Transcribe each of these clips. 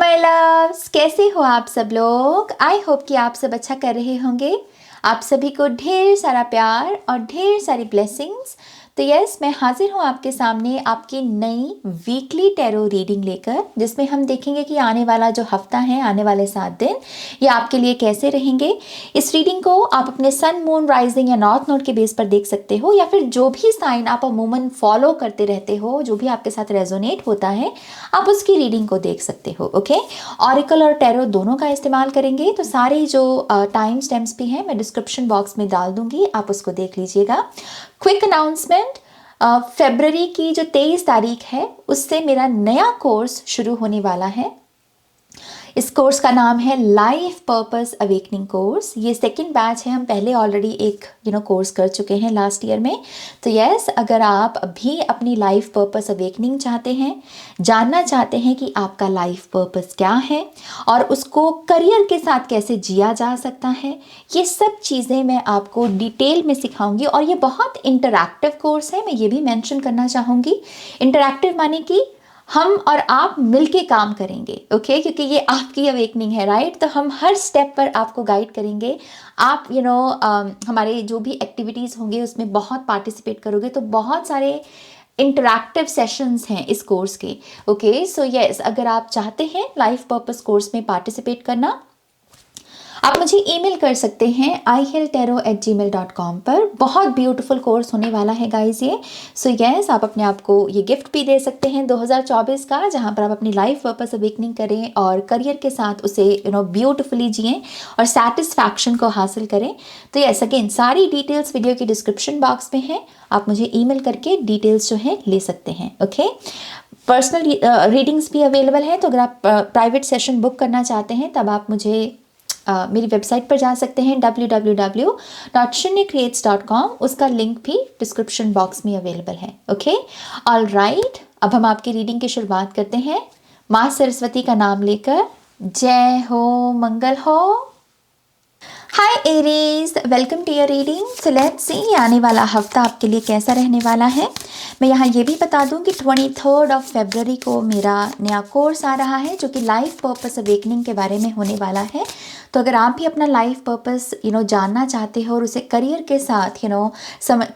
My loves, कैसे हो आप सब लोग। आई होप कि आप सब अच्छा कर रहे होंगे। आप सभी को ढेर सारा प्यार और ढेर सारी ब्लेसिंग्स। तो यस, मैं हाजिर हूँ आपके सामने आपकी नई वीकली टैरो रीडिंग लेकर, जिसमें हम देखेंगे कि आने वाला जो हफ्ता है, आने वाले 7 दिन ये आपके लिए कैसे रहेंगे। इस रीडिंग को आप अपने सन, मून, राइजिंग या नॉर्थ नोड के बेस पर देख सकते हो, या फिर जो भी साइन आप अमूमन फॉलो करते रहते हो, जो भी आपके साथ रेजोनेट होता है, आप उसकी रीडिंग को देख सकते हो। ओके, ऑरिकल और टैरो दोनों का इस्तेमाल करेंगे। तो सारे जो टाइम स्टैम्प्स भी हैं मैं डिस्क्रिप्शन बॉक्स में डाल दूंगी, आप उसको देख लीजिएगा। क्विक अनाउंसमेंट, फरवरी की जो 23 तारीख है उससे मेरा नया कोर्स शुरू होने वाला है। इस कोर्स का नाम है लाइफ पर्पस अवेकनिंग कोर्स। ये सेकंड बैच है, हम पहले ऑलरेडी एक कोर्स कर चुके हैं लास्ट ईयर में। तो यस, अगर आप अभी अपनी लाइफ पर्पस अवेकनिंग चाहते हैं, जानना चाहते हैं कि आपका लाइफ पर्पस क्या है और उसको करियर के साथ कैसे जिया जा सकता है, ये सब चीज़ें मैं आपको डिटेल में सिखाऊंगी। और ये बहुत इंटरैक्टिव कोर्स है, मैं ये भी मेंशन करना चाहूँगी। इंटरैक्टिव माने कि हम और आप मिलके काम करेंगे। ओके, क्योंकि ये आपकी अवेकनिंग है, राइट। तो हम हर स्टेप पर आपको गाइड करेंगे। आप हमारे जो भी एक्टिविटीज़ होंगे उसमें बहुत पार्टिसिपेट करोगे, तो बहुत सारे इंटरैक्टिव सेशंस हैं इस कोर्स के। ओके, सो यस, अगर आप चाहते हैं लाइफ पर्पस कोर्स में पार्टिसिपेट करना, आप मुझे ईमेल कर सकते हैं ihiltarot@gmail.com पर। बहुत ब्यूटीफुल कोर्स होने वाला है गाइज ये। सो यस, आप अपने आप को ये गिफ्ट भी दे सकते हैं 2024 का, जहाँ पर आप अपनी लाइफ पर्पस अवेकनिंग करें और करियर के साथ उसे ब्यूटीफुली जिएं और सेटिस्फैक्शन को हासिल करें। तो यस, अगेन सारी डिटेल्स वीडियो की डिस्क्रिप्शन बॉक्स में है, आप मुझे ईमेल करके डिटेल्स जो है ले सकते हैं। ओके, पर्सनल रीडिंग्स भी अवेलेबल है, तो अगर आप प्राइवेट सेशन बुक करना चाहते हैं तब आप मुझे मेरी वेबसाइट पर जा सकते हैं www.shunyacreates.com। उसका लिंक भी डिस्क्रिप्शन बॉक्स में अवेलेबल है। ओके, ऑल राइट, अब हम आपकी रीडिंग की शुरुआत करते हैं माँ सरस्वती का नाम लेकर। जय हो, मंगल हो। Hi Aries, welcome to your reading. So let's see आने वाला हफ्ता आपके लिए कैसा रहने वाला है। मैं यहाँ ये भी बता दूँ कि 23 फरवरी को मेरा नया कोर्स आ रहा है, जो कि लाइफ पर्पस अवेकनिंग के बारे में होने वाला है। तो अगर आप भी अपना लाइफ पर्पस जानना चाहते हो और उसे करियर के साथ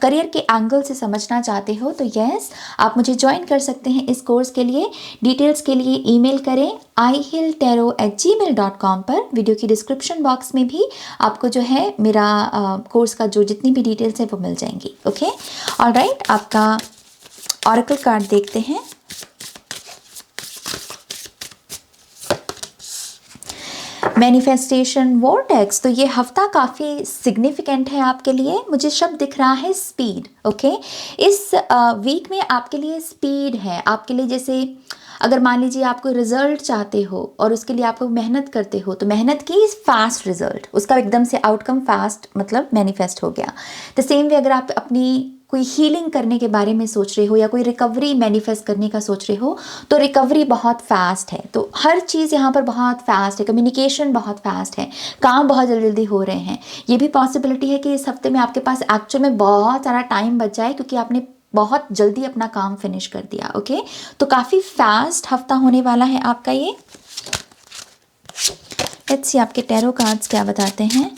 करियर के एंगल से समझना चाहते हो, तो यस, आप मुझे ज्वाइन कर सकते हैं इस कोर्स के लिए। डिटेल्स के लिए ईमेल करें ihiltarot@gmail.com पर। वीडियो की डिस्क्रिप्शन बॉक्स में भी आपको जो है मेरा कोर्स का जो जितनी भी डिटेल्स है वो मिल जाएंगी। ओके, ऑलराइट, आपका ऑरेकल कार्ड देखते हैं। Manifestation vortex. तो ये हफ्ता काफ़ी सिग्निफिकेंट है आपके लिए। मुझे शब्द दिख रहा है स्पीड। ओके, इस वीक में आपके लिए स्पीड है। आपके लिए जैसे अगर मान लीजिए आप कोई रिजल्ट चाहते हो और उसके लिए आप लोग मेहनत करते हो, तो मेहनत की फास्ट रिजल्ट, उसका एकदम से आउटकम फास्ट मतलब मैनिफेस्ट हो गया। द सेम वे अगर आप अपनी कोई हीलिंग करने के बारे में सोच रहे हो या कोई रिकवरी मैनिफेस्ट करने का सोच रहे हो, तो रिकवरी बहुत फास्ट है। तो हर चीज़ यहाँ पर बहुत फास्ट है, कम्युनिकेशन बहुत फास्ट है, काम बहुत जल्दी जल्दी हो रहे हैं। ये भी पॉसिबिलिटी है कि इस हफ्ते में आपके पास एक्चुअल में बहुत सारा टाइम बच जाए, क्योंकि आपने बहुत जल्दी अपना काम फिनिश कर दिया। ओके, तो काफ़ी फास्ट हफ्ता होने वाला है आपका ये। लेट्स सी आपके टैरो कार्ड्स क्या बताते हैं।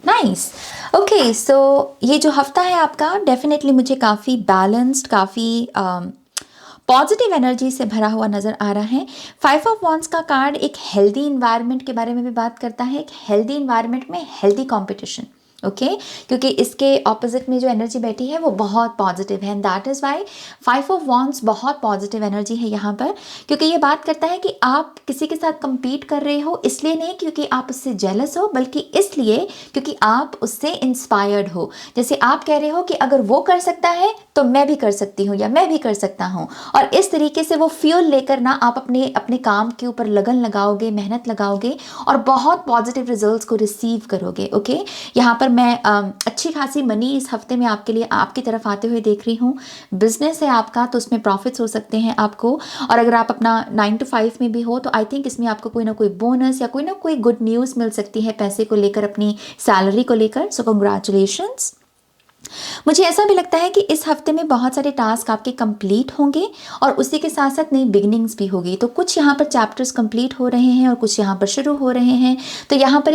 नाइस। ओके, सो ये जो हफ्ता है आपका डेफिनेटली मुझे काफ़ी बैलेंस्ड, काफ़ी पॉजिटिव एनर्जी से भरा हुआ नज़र आ रहा है। 5 ऑफ वॉन्ड्स का कार्ड एक हेल्दी इन्वायरमेंट के बारे में भी बात करता है। एक हेल्दी इन्वायरमेंट में हेल्दी कंपटीशन। ओके, क्योंकि इसके ऑपोजिट में जो एनर्जी बैठी है वो बहुत पॉजिटिव है, and that is why 5 of wands बहुत पॉजिटिव एनर्जी है यहाँ पर। क्योंकि ये बात करता है कि आप किसी के साथ compete कर रहे हो, इसलिए नहीं क्योंकि आप उससे जेलस हो, बल्कि इसलिए क्योंकि आप उससे इंस्पायर्ड हो। जैसे आप कह रहे हो कि अगर वो कर सकता है तो मैं भी कर सकती हूँ या मैं भी कर सकता हूँ, और इस तरीके से वो फ्यूल लेकर ना आप अपने काम के ऊपर लगन लगाओगे, मेहनत लगाओगे और बहुत पॉजिटिव रिजल्ट्स को रिसीव करोगे। ओके, यहाँ पर मैं अच्छी खासी मनी इस हफ्ते में आपके लिए आपकी तरफ आते हुए देख रही हूँ। बिजनेस है आपका तो उसमें प्रॉफिट्स हो सकते हैं आपको, और अगर आप अपना 9 to 5 में भी हो तो आई थिंक इसमें आपको कोई ना कोई बोनस या कोई ना कोई गुड न्यूज़ मिल सकती है पैसे को लेकर, अपनी सैलरी को लेकर। सो कंग्रेचुलेशंस। मुझे ऐसा भी लगता है कि इस हफ्ते में बहुत सारे टास्क आपके कंप्लीट होंगे और उसी के साथ साथ नई बिगनिंग्स भी होगी। तो कुछ यहाँ पर चैप्टर्स कंप्लीट हो रहे हैं और कुछ यहाँ पर शुरू हो रहे हैं। तो यहाँ पर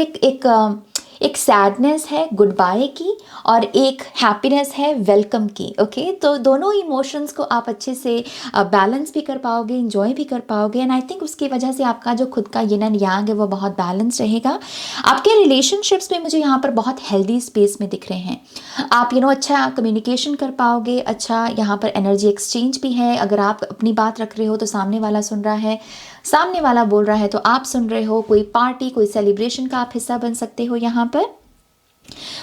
एक सैडनेस है गुड बाय की और एक हैप्पीनेस है वेलकम की। ओके, तो दोनों इमोशंस को आप अच्छे से बैलेंस भी कर पाओगे, इंजॉय भी कर पाओगे, एंड आई थिंक उसकी वजह से आपका जो खुद का यिन एंड यांग है वो बहुत बैलेंस रहेगा। आपके रिलेशनशिप्स में मुझे यहाँ पर बहुत हेल्दी स्पेस में दिख रहे हैं। आप अच्छा कम्युनिकेशन कर पाओगे, अच्छा यहाँ पर एनर्जी एक्सचेंज भी है। अगर आप अपनी बात रख रहे हो तो सामने वाला सुन रहा है, सामने वाला बोल रहा है तो आप सुन रहे हो। कोई पार्टी, कोई सेलिब्रेशन का आप हिस्सा बन सकते हो यहाँ पर।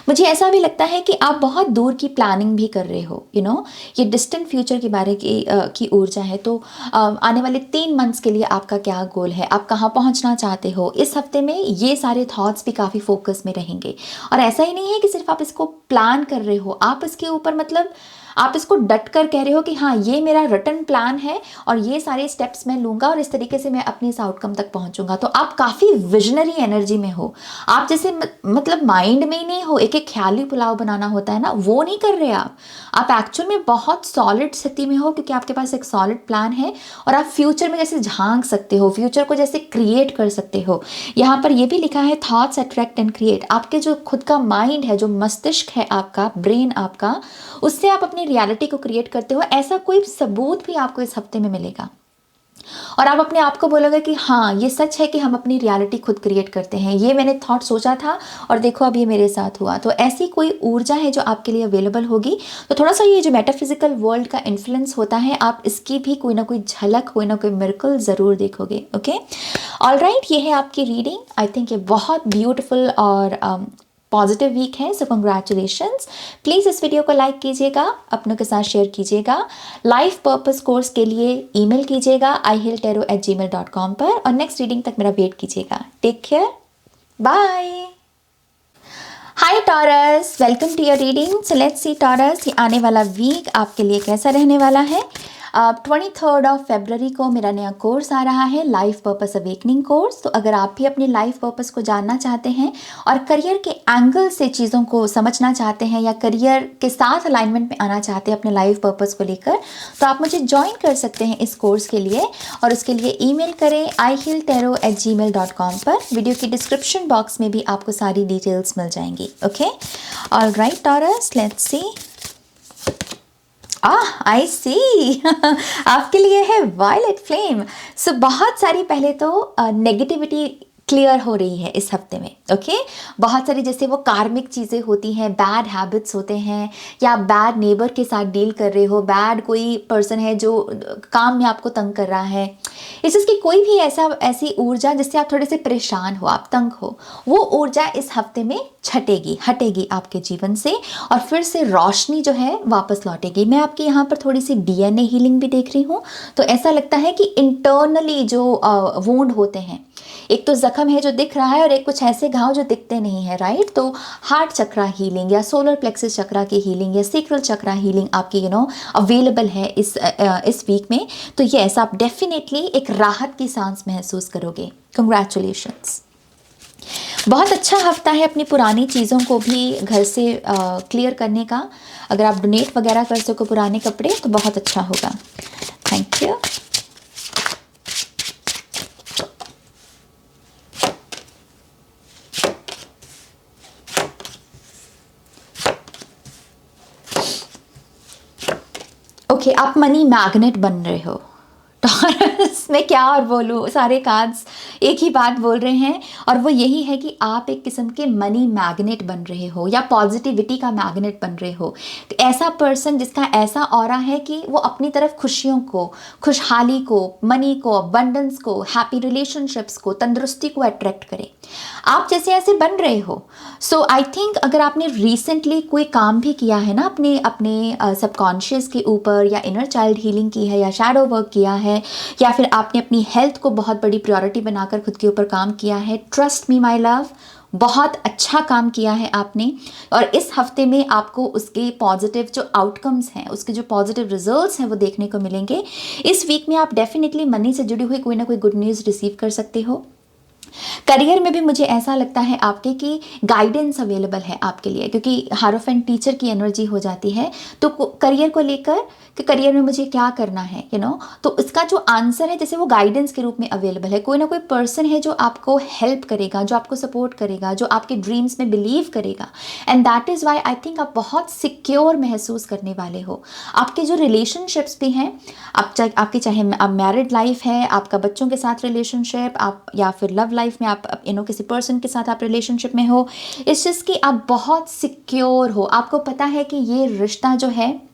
मुझे ऐसा भी लगता है कि आप बहुत दूर की प्लानिंग भी कर रहे हो। ये डिस्टेंट फ्यूचर के बारे की ऊर्जा है। तो आने वाले 3 मंथ्स के लिए आपका क्या गोल है, आप कहाँ पहुँचना चाहते हो इस हफ्ते में, ये सारे थॉट्स भी काफ़ी फोकस में रहेंगे। और ऐसा ही नहीं है कि सिर्फ आप इसको प्लान कर रहे हो, आप इसके ऊपर आप इसको डट कर कह रहे हो कि हाँ ये मेरा रिटन प्लान है और ये सारे स्टेप्स मैं लूँगा और इस तरीके से मैं अपने इस आउटकम तक पहुँचूंगा। तो आप काफ़ी विजनरी एनर्जी में हो। आप जैसे माइंड में ही नहीं हो, एक एक ख्याली पुलाव बनाना होता है ना, वो नहीं कर रहे आप एक्चुअल में बहुत सॉलिड स्थिति में हो, क्योंकि आपके पास एक सॉलिड प्लान है और आप फ्यूचर में जैसे झांक सकते हो, फ्यूचर को जैसे क्रिएट कर सकते हो। यहाँ पर ये भी लिखा है थॉट्स अट्रैक्ट एंड क्रिएट। आपके जो खुद का माइंड है, जो मस्तिष्क है आपका, ब्रेन आपका, उससे आप अपनी रियलिटी को क्रिएट करते हो। ऐसा कोई सबूत भी आपको इस हफ्ते में मिलेगा और आप अपने आप को बोलोगे कि हाँ ये सच है कि हम अपनी रियलिटी खुद क्रिएट करते हैं, ये मैंने थॉट सोचा था और देखो अब ये मेरे साथ हुआ। तो ऐसी कोई ऊर्जा है जो आपके लिए अवेलेबल होगी। तो थोड़ा सा ये जो मेटाफिजिकल वर्ल्ड का इन्फ्लुएंस होता है, आप इसकी भी कोई ना कोई झलक, कोई ना कोई मिरेकल ज़रूर देखोगे। ओके, ऑलराइट, ये है आपकी रीडिंग। आई थिंक ये बहुत ब्यूटीफुल और पॉजिटिव वीक है। सो कंग्रेचुलेशंस। प्लीज़ इस वीडियो को लाइक कीजिएगा, अपनों के साथ शेयर कीजिएगा। लाइफ पर्पस कोर्स के लिए ईमेल कीजिएगा ihilltarot@gmail.com पर, और नेक्स्ट रीडिंग तक मेरा वेट कीजिएगा। Take care, bye. Hi Taurus, welcome to your reading. So let's see Taurus, ये आने वाला वीक आपके लिए कैसा रहने वाला है। 23 फरवरी को मेरा नया कोर्स आ रहा है, लाइफ पर्पस अवेकनिंग कोर्स। तो अगर आप भी अपने लाइफ पर्पस को जानना चाहते हैं और करियर के एंगल से चीज़ों को समझना चाहते हैं या करियर के साथ अलाइनमेंट में आना चाहते हैं अपने लाइफ पर्पस को लेकर, तो आप मुझे ज्वाइन कर सकते हैं इस कोर्स के लिए। और उसके लिए ईमेल करें ihilltarot@gmail.com पर। वीडियो की डिस्क्रिप्शन बॉक्स में भी आपको सारी डिटेल्स मिल जाएंगी। Okay, alright Taurus, let's see. I see आपके लिए है वायलेट फ्लेम। सो बहुत सारी पहले तो नेगेटिविटी क्लियर हो रही है इस हफ्ते में। ओके, बहुत सारी जैसे वो कार्मिक चीज़ें होती हैं, बैड हैबिट्स होते हैं, या बैड नेबर के साथ डील कर रहे हो, बैड कोई पर्सन है जो काम में आपको तंग कर रहा है, इस चीज़ की कोई भी ऐसी ऊर्जा जिससे आप थोड़े से परेशान हो, आप तंग हो, वो ऊर्जा इस हफ्ते में हटेगी आपके जीवन से और फिर से रोशनी जो है वापस लौटेगी। मैं आपके यहाँ पर थोड़ी सी DNA हीलिंग भी देख रही हूँ। तो ऐसा लगता है कि इंटरनली जो वुंड होते हैं, एक तो जख्म है जो दिख रहा है और एक कुछ ऐसे घाव जो दिखते नहीं है, राइट। तो हार्ट चक्रा हीलिंग या सोलर प्लेक्सस चक्रा की हीलिंग या सेक्रल चक्रा हीलिंग आपकी अवेलेबल है इस वीक में। तो यस, आप डेफिनेटली एक राहत की सांस महसूस करोगे। कंग्रेचुलेशंस। बहुत अच्छा हफ्ता है अपनी पुरानी चीज़ों को भी घर से क्लियर करने का। अगर आप डोनेट वगैरह कर सको पुराने कपड़े तो बहुत अच्छा होगा। Thank you. ओके, आप मनी मैग्नेट बन रहे हो। टॉरस में क्या और बोलूँ, सारे कार्ड्स एक ही बात बोल रहे हैं और वो यही है कि आप एक किस्म के मनी मैग्नेट बन रहे हो या पॉजिटिविटी का मैग्नेट बन रहे हो। ऐसा पर्सन जिसका ऐसा ऑरा है कि वो अपनी तरफ खुशियों को, खुशहाली को, मनी को, अबंडेंस को, हैप्पी रिलेशनशिप्स को, तंदुरुस्ती को अट्रैक्ट करे। आप जैसे ऐसे बन रहे हो। सो आई थिंक अगर आपने रिसेंटली कोई काम भी किया है ना अपने सबकॉन्शियस के ऊपर, या इनर चाइल्ड हीलिंग की है, या शैडो वर्क किया है, या फिर आपने अपनी हेल्थ को बहुत बड़ी प्रायोरिटी बनाकर खुद के ऊपर काम किया है, ट्रस्ट मी माय लव, बहुत अच्छा काम किया है आपने, और इस हफ्ते में आपको उसके पॉजिटिव जो आउटकम्स हैं, उसके जो पॉजिटिव रिजल्ट्स हैं वो देखने को मिलेंगे। इस वीक में आप डेफिनेटली मनी से जुड़ी हुई कोई ना कोई गुड न्यूज़ रिसीव कर सकते हो। करियर में भी मुझे ऐसा लगता है आपके कि गाइडेंस अवेलेबल है आपके लिए, क्योंकि हारोफेंट टीचर की एनर्जी हो जाती है। तो करियर को लेकर कि करियर में मुझे क्या करना है, तो इसका जो आंसर है जैसे वो गाइडेंस के रूप में अवेलेबल है। कोई ना कोई पर्सन है जो आपको हेल्प करेगा, जो आपको सपोर्ट करेगा, जो आपके ड्रीम्स में बिलीव करेगा। And that is why I think आप बहुत सिक्योर महसूस करने वाले हो। आपके जो रिलेशनशिप्स भी हैं, आपकी चाहे आप मैरिड लाइफ है, आपका बच्चों के साथ रिलेशनशिप, आप या फिर लव लाइफ में आप किसी पर्सन के साथ आप रिलेशनशिप में हो, इस चीज़ की आप बहुत सिक्योर हो। आपको पता है कि ये रिश्ता जो है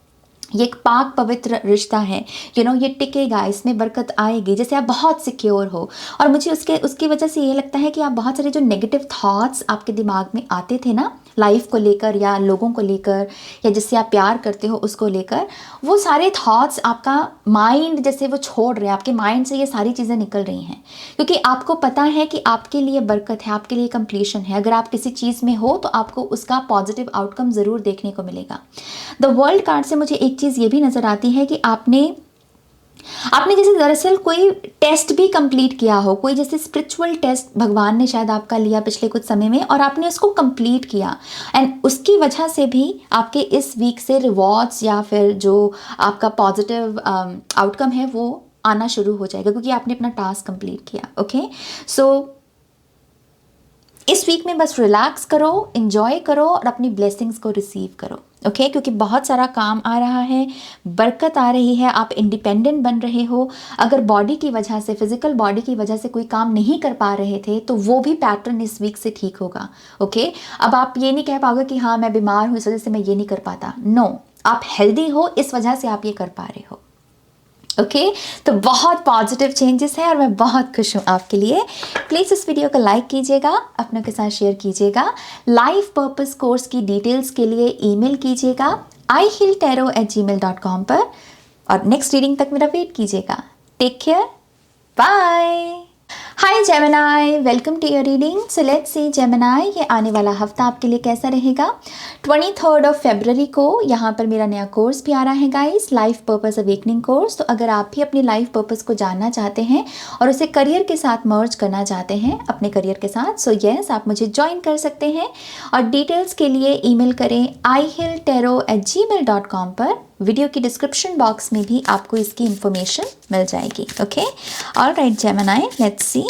ये एक पाक पवित्र रिश्ता है, ये टिकेगा, इसमें बरकत आएगी, जैसे आप बहुत सिक्योर हो। और मुझे उसकी वजह से ये लगता है कि आप बहुत सारे जो नेगेटिव थॉट्स आपके दिमाग में आते थे ना, लाइफ को लेकर या लोगों को लेकर या जिससे आप प्यार करते हो उसको लेकर, वो सारे थॉट्स आपका माइंड जैसे वो छोड़ रहे हैं, आपके माइंड से ये सारी चीज़ें निकल रही हैं, क्योंकि आपको पता है कि आपके लिए बरकत है, आपके लिए कंप्लीशन है। अगर आप किसी चीज़ में हो तो आपको उसका पॉजिटिव आउटकम ज़रूर देखने को मिलेगा। द वर्ल्ड कार्ड से मुझे एक चीज़ ये भी नज़र आती है कि आपने जैसे दरअसल कोई टेस्ट भी कंप्लीट किया हो, कोई जैसे स्पिरिचुअल टेस्ट भगवान ने शायद आपका लिया पिछले कुछ समय में और आपने उसको कंप्लीट किया, एंड उसकी वजह से भी आपके इस वीक से रिवॉर्ड्स या फिर जो आपका पॉजिटिव आउटकम है वो आना शुरू हो जाएगा, क्योंकि आपने अपना टास्क कंप्लीट किया। ओके, सो इस वीक में बस रिलैक्स करो, एंजॉय करो और अपनी ब्लेसिंग्स को रिसीव करो। ओके, क्योंकि बहुत सारा काम आ रहा है, बरकत आ रही है, आप इंडिपेंडेंट बन रहे हो। अगर बॉडी की वजह से, फिजिकल बॉडी की वजह से कोई काम नहीं कर पा रहे थे तो वो भी पैटर्न इस वीक से ठीक होगा। ओके, अब आप ये नहीं कह पाओगे कि हाँ मैं बीमार हूँ इस वजह से मैं ये नहीं कर पाता। नो, आप हेल्दी हो, इस वजह से आप ये कर पा रहे हो। ओके, तो बहुत पॉजिटिव चेंजेस हैं और मैं बहुत खुश हूँ आपके लिए। प्लीज़ इस वीडियो को लाइक कीजिएगा, अपनों के साथ शेयर कीजिएगा। लाइफ पर्पस कोर्स की डिटेल्स के लिए ईमेल कीजिएगा ihealtarot@gmail.com पर, और नेक्स्ट रीडिंग तक मेरा वेट कीजिएगा। Take care, bye. Hi Gemini, welcome to your reading. So let's see Gemini, ये आने वाला हफ्ता आपके लिए कैसा रहेगा। 23 फरवरी को यहाँ पर मेरा नया कोर्स भी आ रहा है guys, life purpose awakening course. तो अगर आप भी अपनी लाइफ पर्पस को जानना चाहते हैं और उसे करियर के साथ मर्ज करना चाहते हैं अपने करियर के साथ, सो यस, आप मुझे ज्वाइन कर सकते हैं। और डिटेल्स के लिए ईमेल करें ihealtarot@gmail.com पर। वीडियो की डिस्क्रिप्शन बॉक्स में भी आपको इसकी इंफॉर्मेशन मिल जाएगी। Okay, alright Gemini, let's see.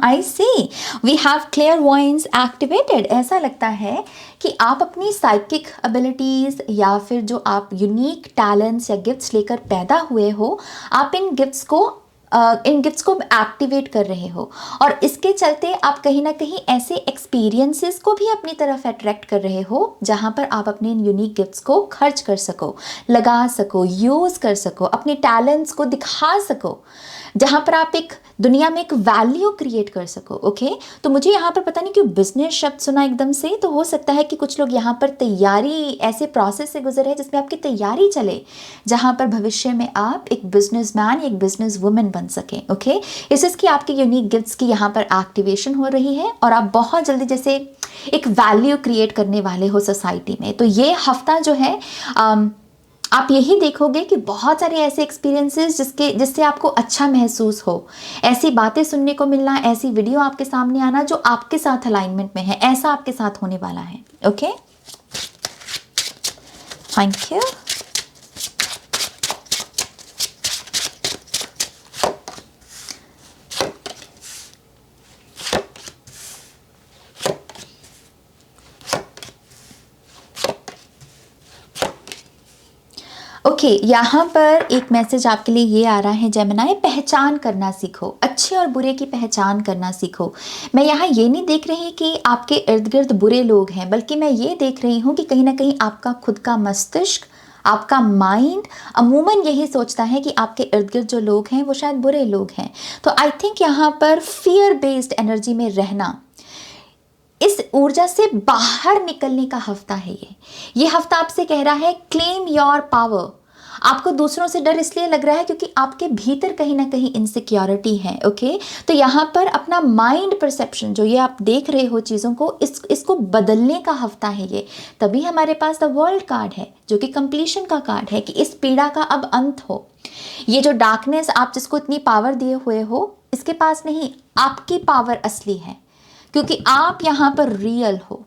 I see, we have clairvoyance activated. ऐसा लगता है कि आप अपनी साइकिक एबिलिटीज़ या फिर जो आप यूनिक टैलेंट्स या गिफ्ट्स लेकर पैदा हुए हो, आप इन गिफ्ट्स को एक्टिवेट कर रहे हो, और इसके चलते आप कहीं ना कहीं ऐसे एक्सपीरियंसेस को भी अपनी तरफ अट्रैक्ट कर रहे हो जहाँ पर आप अपने इन यूनिक गिफ्ट्स को खर्च कर सको, लगा सको, यूज़ कर सको, अपने टैलेंट्स को दिखा सको, जहाँ पर आप एक दुनिया में एक वैल्यू क्रिएट कर सको। ओके, तो मुझे यहाँ पर पता नहीं क्यों बिजनेस शब्द सुना एकदम से, तो हो सकता है कि कुछ लोग यहाँ पर तैयारी, ऐसे प्रोसेस से गुजरे जिसमें आपकी तैयारी चले, जहाँ पर भविष्य में आप एक बिजनेसमैन, एक बिजनेस वुमेन बन सके। ओके, इस चीज़ की आपके यूनिक गिफ्ट्स की यहाँ पर एक्टिवेशन हो रही है और आप बहुत जल्दी जैसे एक वैल्यू क्रिएट करने वाले हो सोसाइटी में। तो ये हफ्ता जो है आप यही देखोगे कि बहुत सारे ऐसे एक्सपीरियंसेस जिससे आपको अच्छा महसूस हो, ऐसी बातें सुनने को मिलना, ऐसी वीडियो आपके सामने आना जो आपके साथ अलाइनमेंट में है, ऐसा आपके साथ होने वाला है। Okay, thank you. ओके, यहाँ पर एक मैसेज आपके लिए ये आ रहा है जेमिनी, पहचान करना सीखो, अच्छे और बुरे की पहचान करना सीखो। मैं यहाँ ये नहीं देख रही कि आपके इर्द गिर्द बुरे लोग हैं, बल्कि मैं ये देख रही हूँ कि कहीं ना कहीं आपका खुद का मस्तिष्क, आपका माइंड अमूमन यही सोचता है कि आपके इर्द गिर्द जो लोग हैं वो शायद बुरे लोग हैं। तो आई थिंक यहाँ पर फियर बेस्ड एनर्जी में रहना, इस ऊर्जा से बाहर निकलने का हफ्ता है ये हफ्ता आपसे कह रहा है क्लेम योर पावर। आपको दूसरों से डर इसलिए लग रहा है क्योंकि आपके भीतर कहीं ना कहीं इनसिक्योरिटी है। ओके, तो यहाँ पर अपना माइंड परसेप्शन जो ये आप देख रहे हो चीज़ों को, इसको बदलने का हफ्ता है ये। तभी हमारे पास द वर्ल्ड कार्ड है जो कि कंप्लीशन का कार्ड है, कि इस पीड़ा का अब अंत हो। ये जो डार्कनेस आप जिसको इतनी पावर दिए हुए हो, इसके पास नहीं, आपकी पावर असली है, क्योंकि आप यहाँ पर रियल हो।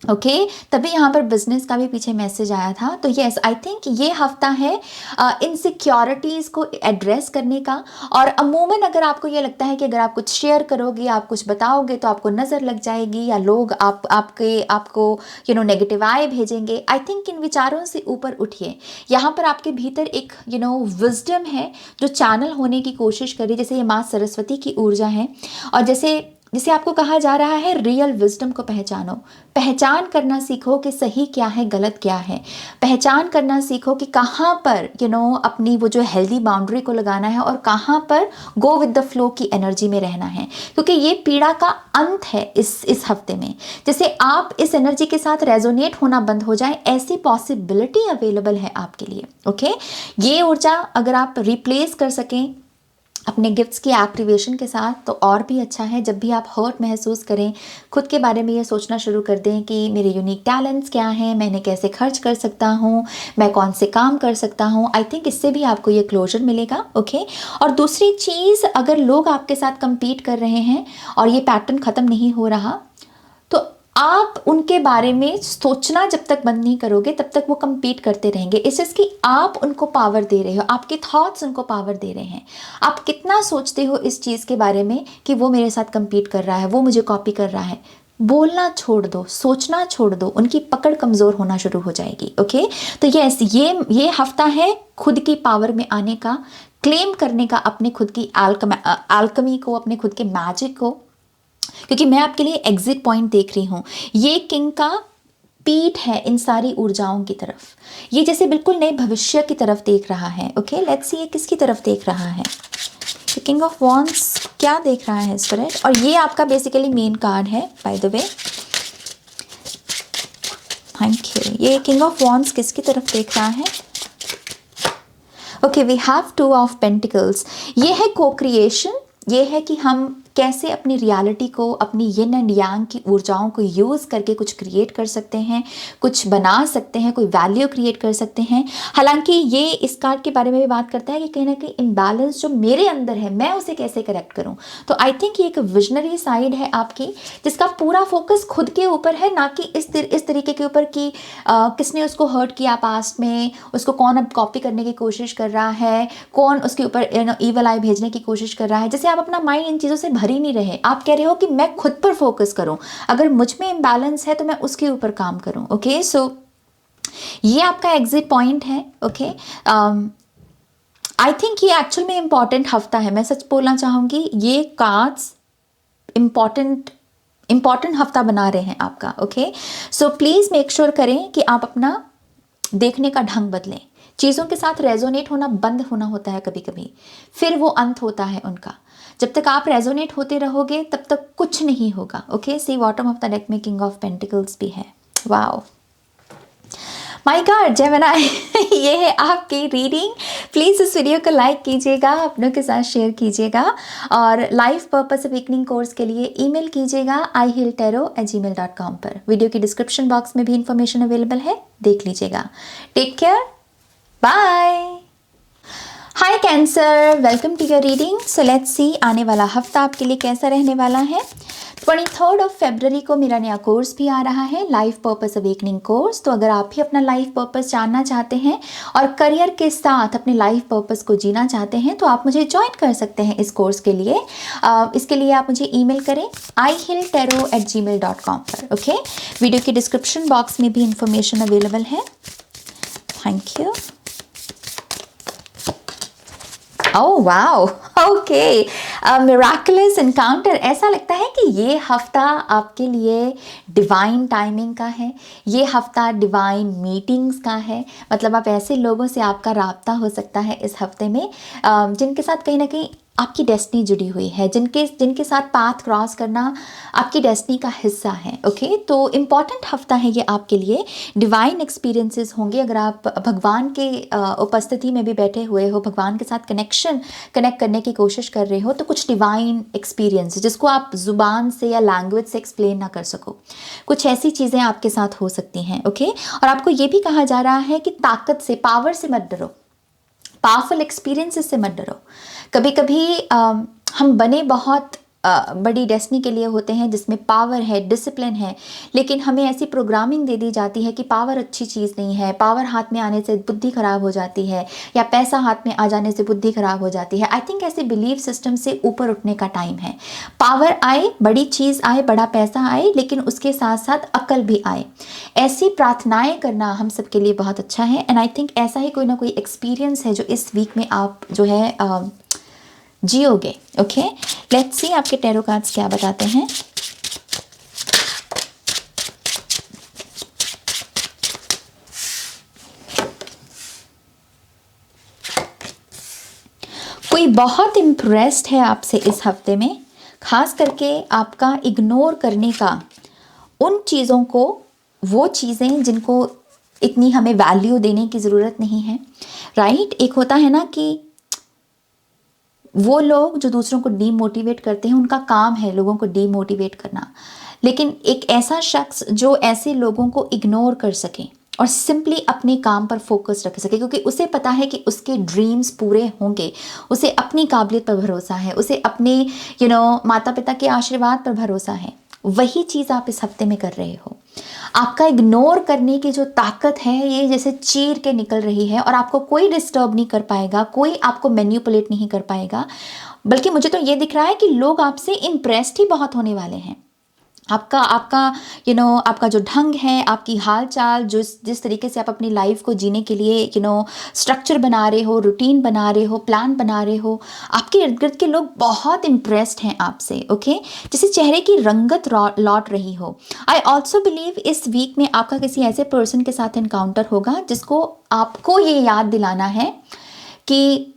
ओके, तभी यहाँ पर बिजनेस का भी पीछे मैसेज आया था। तो यस, आई थिंक ये हफ्ता है इनसिक्योरिटीज़ को एड्रेस करने का। और अमूमन अगर आपको ये लगता है कि अगर आप कुछ शेयर करोगे, आप कुछ बताओगे तो आपको नज़र लग जाएगी, या लोग आपको नेगेटिव आए भेजेंगे, आई थिंक इन विचारों से ऊपर उठिए। यहाँ पर आपके भीतर एक विजडम है जो चैनल होने की कोशिश करिए, जैसे ये माँ सरस्वती की ऊर्जा है। और जैसे आपको कहा जा रहा है, रियल विजडम को पहचानो, पहचान करना सीखो कि सही क्या है, गलत क्या है। पहचान करना सीखो कि कहाँ पर अपनी वो जो हेल्दी बाउंड्री को लगाना है और कहाँ पर गो विद द फ्लो की एनर्जी में रहना है, क्योंकि ये पीड़ा का अंत है इस हफ्ते में। जैसे आप इस एनर्जी के साथ रेजोनेट होना बंद हो जाए, ऐसी पॉसिबिलिटी अवेलेबल है आपके लिए। ओके, ये ऊर्जा अगर आप रिप्लेस कर सकें अपने गिफ्ट्स की एक्टिवेशन के साथ तो और भी अच्छा है। जब भी आप हर्ट महसूस करें, खुद के बारे में ये सोचना शुरू कर दें कि मेरे यूनिक टैलेंट्स क्या हैं, मैं इन्हें कैसे खर्च कर सकता हूँ, मैं कौन से काम कर सकता हूँ। आई थिंक इससे भी आपको ये क्लोजर मिलेगा। ओके, और दूसरी चीज़, अगर लोग आपके साथ compete कर रहे हैं और ये पैटर्न ख़त्म नहीं हो रहा, तो आप उनके बारे में सोचना जब तक बंद नहीं करोगे तब तक वो compete करते रहेंगे। इस चीज़ की आप उनको पावर दे रहे हो, आपके थॉट्स उनको पावर दे रहे हैं। आप कितना सोचते हो इस चीज़ के बारे में कि वो मेरे साथ compete कर रहा है, वो मुझे कॉपी कर रहा है। बोलना छोड़ दो, सोचना छोड़ दो, उनकी पकड़ कमज़ोर होना शुरू हो जाएगी। ओके, तो यस, ये हफ्ता है खुद की पावर में आने का, क्लेम करने का अपने खुद की आल्कमी को, अपने खुद के मैजिक को। क्योंकि मैं आपके लिए एग्जिट पॉइंट देख रही हूँ। ये किंग का पीठ है इन सारी ऊर्जाओं की तरफ, ये जैसे बिल्कुल नए भविष्य की तरफ देख रहा है। ओके, लेट्स सी ये किसकी तरफ देख रहा है। किंग ऑफ वॉन्ड्स क्या देख रहा है स्पिरिट, और ये आपका बेसिकली मेन कार्ड है by the way. Thank you. ये किंग ऑफ वॉन्ड्स किसकी तरफ देख रहा है। Okay, we have two of pentacles. ये है को क्रिएशन, ये है कि हम कैसे अपनी रियलिटी को, अपनी यिन एंड यांग की ऊर्जाओं को यूज़ करके कुछ क्रिएट कर सकते हैं, कुछ बना सकते हैं, कोई वैल्यू क्रिएट कर सकते हैं। हालांकि ये इस कार्ड के बारे में भी बात करता है कि कहीं ना कहीं इम्बैलेंस जो मेरे अंदर है, मैं उसे कैसे करेक्ट करूं। तो आई थिंक ये एक विजनरी साइड है आपकी, जिसका पूरा फोकस खुद के ऊपर है, ना कि इस तरीके के ऊपर कि किसने उसको हर्ट किया पास्ट में, उसको कौन अब कॉपी करने की कोशिश कर रहा है, कौन उसके ऊपर ईवल आई भेजने की कोशिश कर रहा है। जैसे आप अपना माइंड इन चीज़ों से भर ही नहीं रहे, आप कह रहे हो कि मैं खुद पर फोकस करूं, अगर मुझ में इम्बैलेंस है तो मैं उसके ऊपर काम करूं। ओके, सो ये आपका एग्जिट पॉइंट है। ओके, आई थिंक ये एक्चुअल में इम्पॉर्टेंट हफ्ता है। मैं सच बोलना चाहूँगी, ये कार्ड्स इम्पॉर्टेंट हफ्ता बना रहे हैं आपका। Okay, so please make sure करें कि आप अपना देखने का ढंग बदलें। चीज़ों के साथ रेजोनेट होना बंद होना होता है कभी कभी, फिर वो अंत होता है उनका। जब तक आप रेजोनेट होते रहोगे तब तक कुछ नहीं होगा। Okay, see bottom of the deck में किंग ऑफ पेंटिकल्स भी है। वाओ माय गॉड, जेमिनी ये है आपकी रीडिंग। प्लीज़ इस वीडियो को लाइक कीजिएगा, अपनों के साथ शेयर कीजिएगा, और लाइफ पर्पस अवेकनिंग कोर्स के लिए ईमेल कीजिएगा ihealtarot@gmail.com पर। वीडियो की डिस्क्रिप्शन बॉक्स में भी इंफॉर्मेशन अवेलेबल है, देख लीजिएगा। Take care, bye. Hi Cancer, welcome to your reading. So let's see आने वाला हफ्ता आपके लिए कैसा रहने वाला है। 23 फरवरी को मेरा नया कोर्स भी आ रहा है, लाइफ पर्पस अवेकनिंग कोर्स। तो अगर आप भी अपना लाइफ पर्पस जानना चाहते हैं और करियर के साथ अपने लाइफ पर्पस को जीना चाहते हैं तो आप मुझे ज्वाइन कर सकते हैं इस कोर्स के लिए। इसके लिए आप मुझे ईमेल करें ihealtarot@gmail.com पर। ओके, वीडियो की डिस्क्रिप्शन बॉक्स में भी इंफॉर्मेशन अवेलेबल है। Thank you. Oh wow, okay, miraculous encounter. ऐसा लगता है कि ये हफ्ता आपके लिए डिवाइन टाइमिंग का है, ये हफ्ता डिवाइन मीटिंग्स का है। मतलब आप ऐसे लोगों से आपका राब्ता हो सकता है इस हफ्ते में जिनके साथ कहीं ना कहीं आपकी डेस्टिनी जुड़ी हुई है, जिनके जिनके साथ पाथ क्रॉस करना आपकी डेस्टिनी का हिस्सा है। ओके, तो इम्पॉर्टेंट हफ्ता है ये आपके लिए। डिवाइन एक्सपीरियंसेस होंगे। अगर आप भगवान के उपस्थिति में भी बैठे हुए हो, भगवान के साथ कनेक्ट करने की कोशिश कर रहे हो, तो कुछ डिवाइन एक्सपीरियंस जिसको आप ज़ुबान से या लैंग्वेज से एक्सप्लेन ना कर सको, कुछ ऐसी चीज़ें आपके साथ हो सकती हैं। ओके, और आपको ये भी कहा जा रहा है कि ताकत से, पावर से मत डरो, पावरफुल एक्सपीरियंसेस से मत डरो। कभी कभी हम बने बहुत बड़ी डेस्टिनी के लिए होते हैं जिसमें पावर है, डिसिप्लिन है, लेकिन हमें ऐसी प्रोग्रामिंग दे दी जाती है कि पावर अच्छी चीज़ नहीं है, पावर हाथ में आने से बुद्धि खराब हो जाती है, या पैसा हाथ में आ जाने से बुद्धि खराब हो जाती है। आई थिंक ऐसे बिलीफ सिस्टम से ऊपर उठने का टाइम है। पावर आए, बड़ी चीज़ आए, बड़ा पैसा आए, लेकिन उसके साथ साथ अकल भी आए। ऐसी प्रार्थनाएं करना हम सबके लिए बहुत अच्छा है। एंड आई थिंक ऐसा ही कोई ना कोई एक्सपीरियंस है जो इस वीक में आप जो है जियोगे। ओके, लेट्स सी आपके टैरो कार्ड्स क्या बताते हैं। कोई बहुत इम्प्रेस्ड है आपसे इस हफ्ते में, खास करके आपका इग्नोर करने का उन चीज़ों को, वो चीज़ें जिनको इतनी हमें वैल्यू देने की ज़रूरत नहीं है। राइट, एक होता है ना कि वो लोग जो दूसरों को डीमोटिवेट करते हैं, उनका काम है लोगों को डीमोटिवेट करना, लेकिन एक ऐसा शख्स जो ऐसे लोगों को इग्नोर कर सके और सिंपली अपने काम पर फोकस रख सके, क्योंकि उसे पता है कि उसके ड्रीम्स पूरे होंगे, उसे अपनी काबिलियत पर भरोसा है, उसे अपने माता पिता के आशीर्वाद पर भरोसा है, वही चीज़ आप इस हफ्ते में कर रहे हो। आपका इग्नोर करने की जो ताकत है ये जैसे चीर के निकल रही है, और आपको कोई डिस्टर्ब नहीं कर पाएगा, कोई आपको मैन्युपुलेट नहीं कर पाएगा। बल्कि मुझे तो ये दिख रहा है कि लोग आपसे इम्प्रेस्ड ही बहुत होने वाले हैं। आपका आपका आपका जो ढंग है, आपकी हाल चाल, जिस तरीके से आप अपनी लाइफ को जीने के लिए स्ट्रक्चर बना रहे हो, रूटीन बना रहे हो, प्लान बना रहे हो, आपके इर्द गिर्द के लोग बहुत इम्प्रेस्ड हैं आपसे। ओके, जैसे चेहरे की रंगत लौट रही हो। आई ऑल्सो बिलीव इस वीक में आपका किसी ऐसे पर्सन के साथ इनकाउंटर होगा जिसको आपको ये याद दिलाना है कि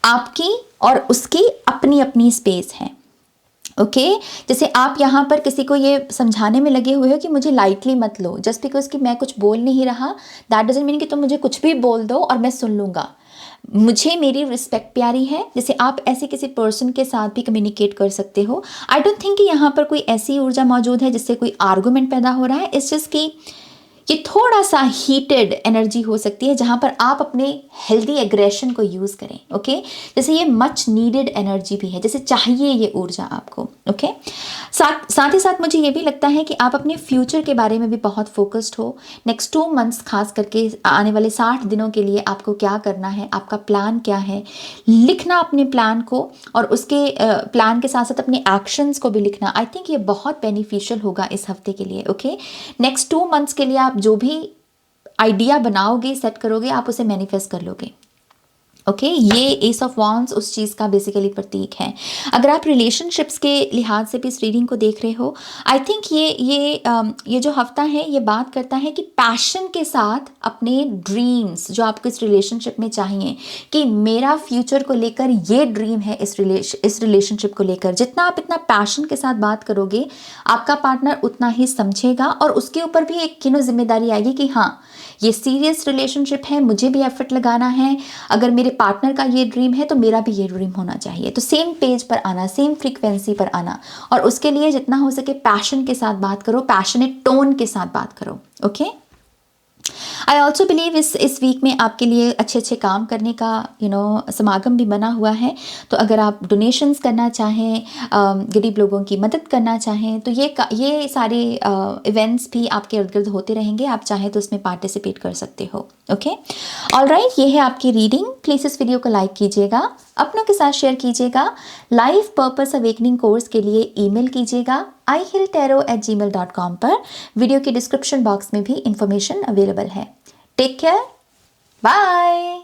आपकी और उसकी अपनी अपनी स्पेस है। ओके, जैसे आप यहाँ पर किसी को ये समझाने में लगे हुए हो कि मुझे लाइटली मत लो, जस्ट बिकॉज कि मैं कुछ बोल नहीं रहा, दैट डजंट मीन कि तुम मुझे कुछ भी बोल दो और मैं सुन लूँगा। मुझे मेरी रिस्पेक्ट प्यारी है। जैसे आप ऐसे किसी पर्सन के साथ भी कम्युनिकेट कर सकते हो। आई डोंट थिंक कि यहाँ पर कोई ऐसी ऊर्जा मौजूद है जिससे कोई आर्गूमेंट पैदा हो रहा है। इट्स जस्ट कि ये थोड़ा सा हीटेड एनर्जी हो सकती है जहाँ पर आप अपने हेल्दी एग्रेशन को यूज़ करें। ओके, जैसे ये मच नीडेड एनर्जी भी है, जैसे चाहिए ये ऊर्जा आपको। ओके, साथ ही साथ मुझे ये भी लगता है कि आप अपने फ्यूचर के बारे में भी बहुत फोकस्ड हो। नेक्स्ट 2 मंथ्स खास करके आने वाले 60 दिनों के लिए आपको क्या करना है, आपका प्लान क्या है, लिखना अपने प्लान को, और उसके प्लान के साथ साथ अपने एक्शंस को भी लिखना। आई थिंक ये बहुत बेनिफिशियल होगा इस हफ्ते के लिए। ओके, नेक्स्ट 2 मंथ्स के लिए आप जो भी आइडिया बनाओगे, सेट करोगे, आप उसे मैनिफेस्ट कर लोगे। ओके, ये एस ऑफ वांड्स उस चीज़ का बेसिकली प्रतीक है। अगर आप रिलेशनशिप्स के लिहाज से भी इस रीडिंग को देख रहे हो, आई थिंक ये जो हफ्ता है ये बात करता है कि पैशन के साथ अपने ड्रीम्स जो आपको इस रिलेशनशिप में चाहिए, कि मेरा फ्यूचर को लेकर ये ड्रीम है, इस रिलेशनशिप को लेकर जितना आप इतना पैशन के साथ बात करोगे, आपका पार्टनर उतना ही समझेगा, और उसके ऊपर भी एक जिम्मेदारी आएगी कि हाँ, ये सीरियस रिलेशनशिप है, मुझे भी एफर्ट लगाना है। अगर मेरे पार्टनर का ये ड्रीम है तो मेरा भी ये ड्रीम होना चाहिए। तो सेम पेज पर आना, सेम फ्रीक्वेंसी पर आना, और उसके लिए जितना हो सके पैशन के साथ बात करो, पैशनेट टोन के साथ बात करो। ओके, आई ऑल्सो बिलीव इस वीक में आपके लिए अच्छे अच्छे काम करने का समागम भी बना हुआ है। तो अगर आप डोनेशंस करना चाहें, गरीब लोगों की मदद करना चाहें, तो ये सारे इवेंट्स भी आपके इर्द गिर्द होते रहेंगे। आप चाहें तो उसमें पार्टिसिपेट कर सकते हो। ओके, ऑलराइट, ये है आपकी रीडिंग। प्लीज़ इस वीडियो को लाइक कीजिएगा, अपनों के साथ शेयर कीजिएगा। लाइफ पर्पस अवेकनिंग कोर्स के लिए ईमेल कीजिएगा ihilltarot@gmail.com पर। वीडियो के डिस्क्रिप्शन बॉक्स में भी इंफॉर्मेशन अवेलेबल है। Take care, bye.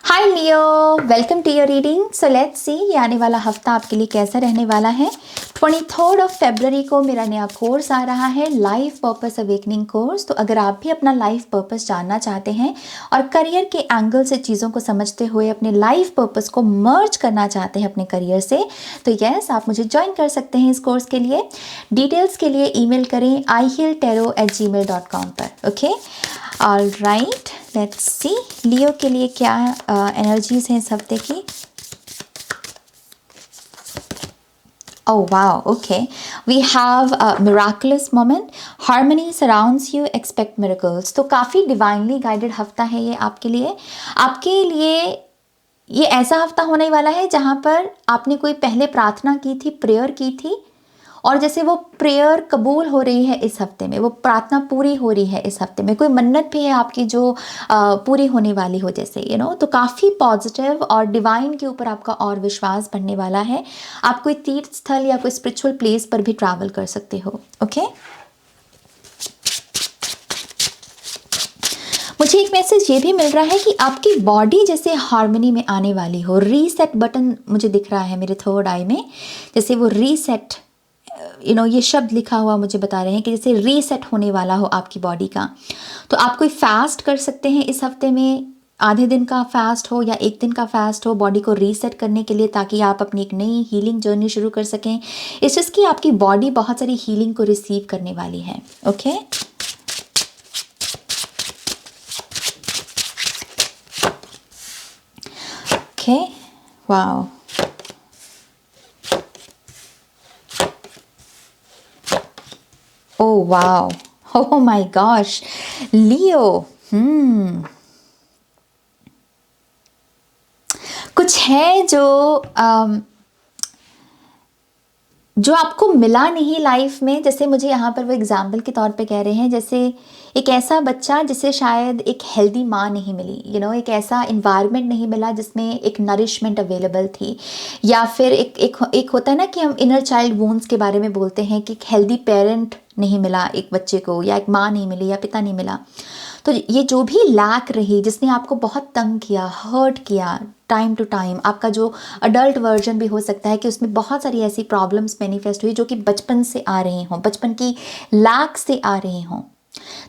Hi Leo, welcome to your reading. So let's see ये आने वाला हफ्ता आपके लिए कैसा रहने वाला है। 23 फरवरी को मेरा नया कोर्स आ रहा है, लाइफ पर्पस अवेकनिंग कोर्स। तो अगर आप भी अपना लाइफ पर्पस जानना चाहते हैं और करियर के एंगल से चीज़ों को समझते हुए अपने लाइफ पर्पस को मर्ज करना चाहते हैं अपने करियर से, तो यस, आप मुझे ज्वाइन कर सकते हैं इस कोर्स के लिए। डिटेल्स के लिए ईमेल करें ihealtarot@gmail.com पर। Okay, all right, let's see Leo के लिए क्या एनर्जीज हैं इस हफ्ते की। Oh wow, okay. We have a miraculous moment. Harmony surrounds you, expect miracles. तो काफ़ी divinely guided हफ्ता है ये आपके लिए। आपके लिए ये ऐसा हफ्ता होने वाला है जहाँ पर आपने कोई पहले प्रार्थना की थी, प्रेयर की थी, और जैसे वो प्रेयर कबूल हो रही है इस हफ्ते में, वो प्रार्थना पूरी हो रही है इस हफ्ते में। कोई मन्नत भी है आपकी जो पूरी होने वाली हो, जैसे तो काफ़ी पॉजिटिव और डिवाइन के ऊपर आपका और विश्वास बढ़ने वाला है। आप कोई तीर्थ स्थल या कोई स्पिरिचुअल प्लेस पर भी ट्रैवल कर सकते हो। ओके, मुझे एक मैसेज ये भी मिल रहा है कि आपकी बॉडी जैसे हार्मनी में आने वाली हो। रीसेट बटन मुझे दिख रहा है मेरे थर्ड आई में, जैसे वो रीसेट ये शब्द लिखा हुआ मुझे बता रहे हैं कि जैसे रीसेट होने वाला हो आपकी बॉडी का। तो आप कोई फास्ट कर सकते हैं इस हफ्ते में, आधे दिन का फास्ट हो या एक दिन का फास्ट हो, बॉडी को रीसेट करने के लिए, ताकि आप अपनी एक नई हीलिंग जर्नी शुरू कर सकें। इस चीज़ की आपकी बॉडी बहुत सारी हीलिंग को रिसीव करने वाली है। Okay, okay, wow, oh wow, oh my gosh Leo, कुछ है जो आपको मिला नहीं लाइफ में। जैसे मुझे यहाँ पर वो एग्जाम्पल के तौर पे कह रहे हैं, जैसे एक ऐसा बच्चा जिसे शायद एक हेल्दी माँ नहीं मिली, एक ऐसा इन्वायरमेंट नहीं मिला जिसमें एक नरिशमेंट अवेलेबल थी, या फिर एक होता है ना कि हम इनर चाइल्ड वूंड्स के बारे में बोलते हैं कि एक हेल्दी पेरेंट नहीं मिला एक बच्चे को, या एक माँ नहीं मिली या पिता नहीं मिला। तो ये जो भी लैक रही, जिसने आपको बहुत तंग किया, हर्ट किया टाइम टू टाइम, आपका जो अडल्ट वर्जन भी हो सकता है कि उसमें बहुत सारी ऐसी प्रॉब्लम्स मैनिफेस्ट हुई जो कि बचपन से आ रही हों, बचपन की लैक से आ रही हों।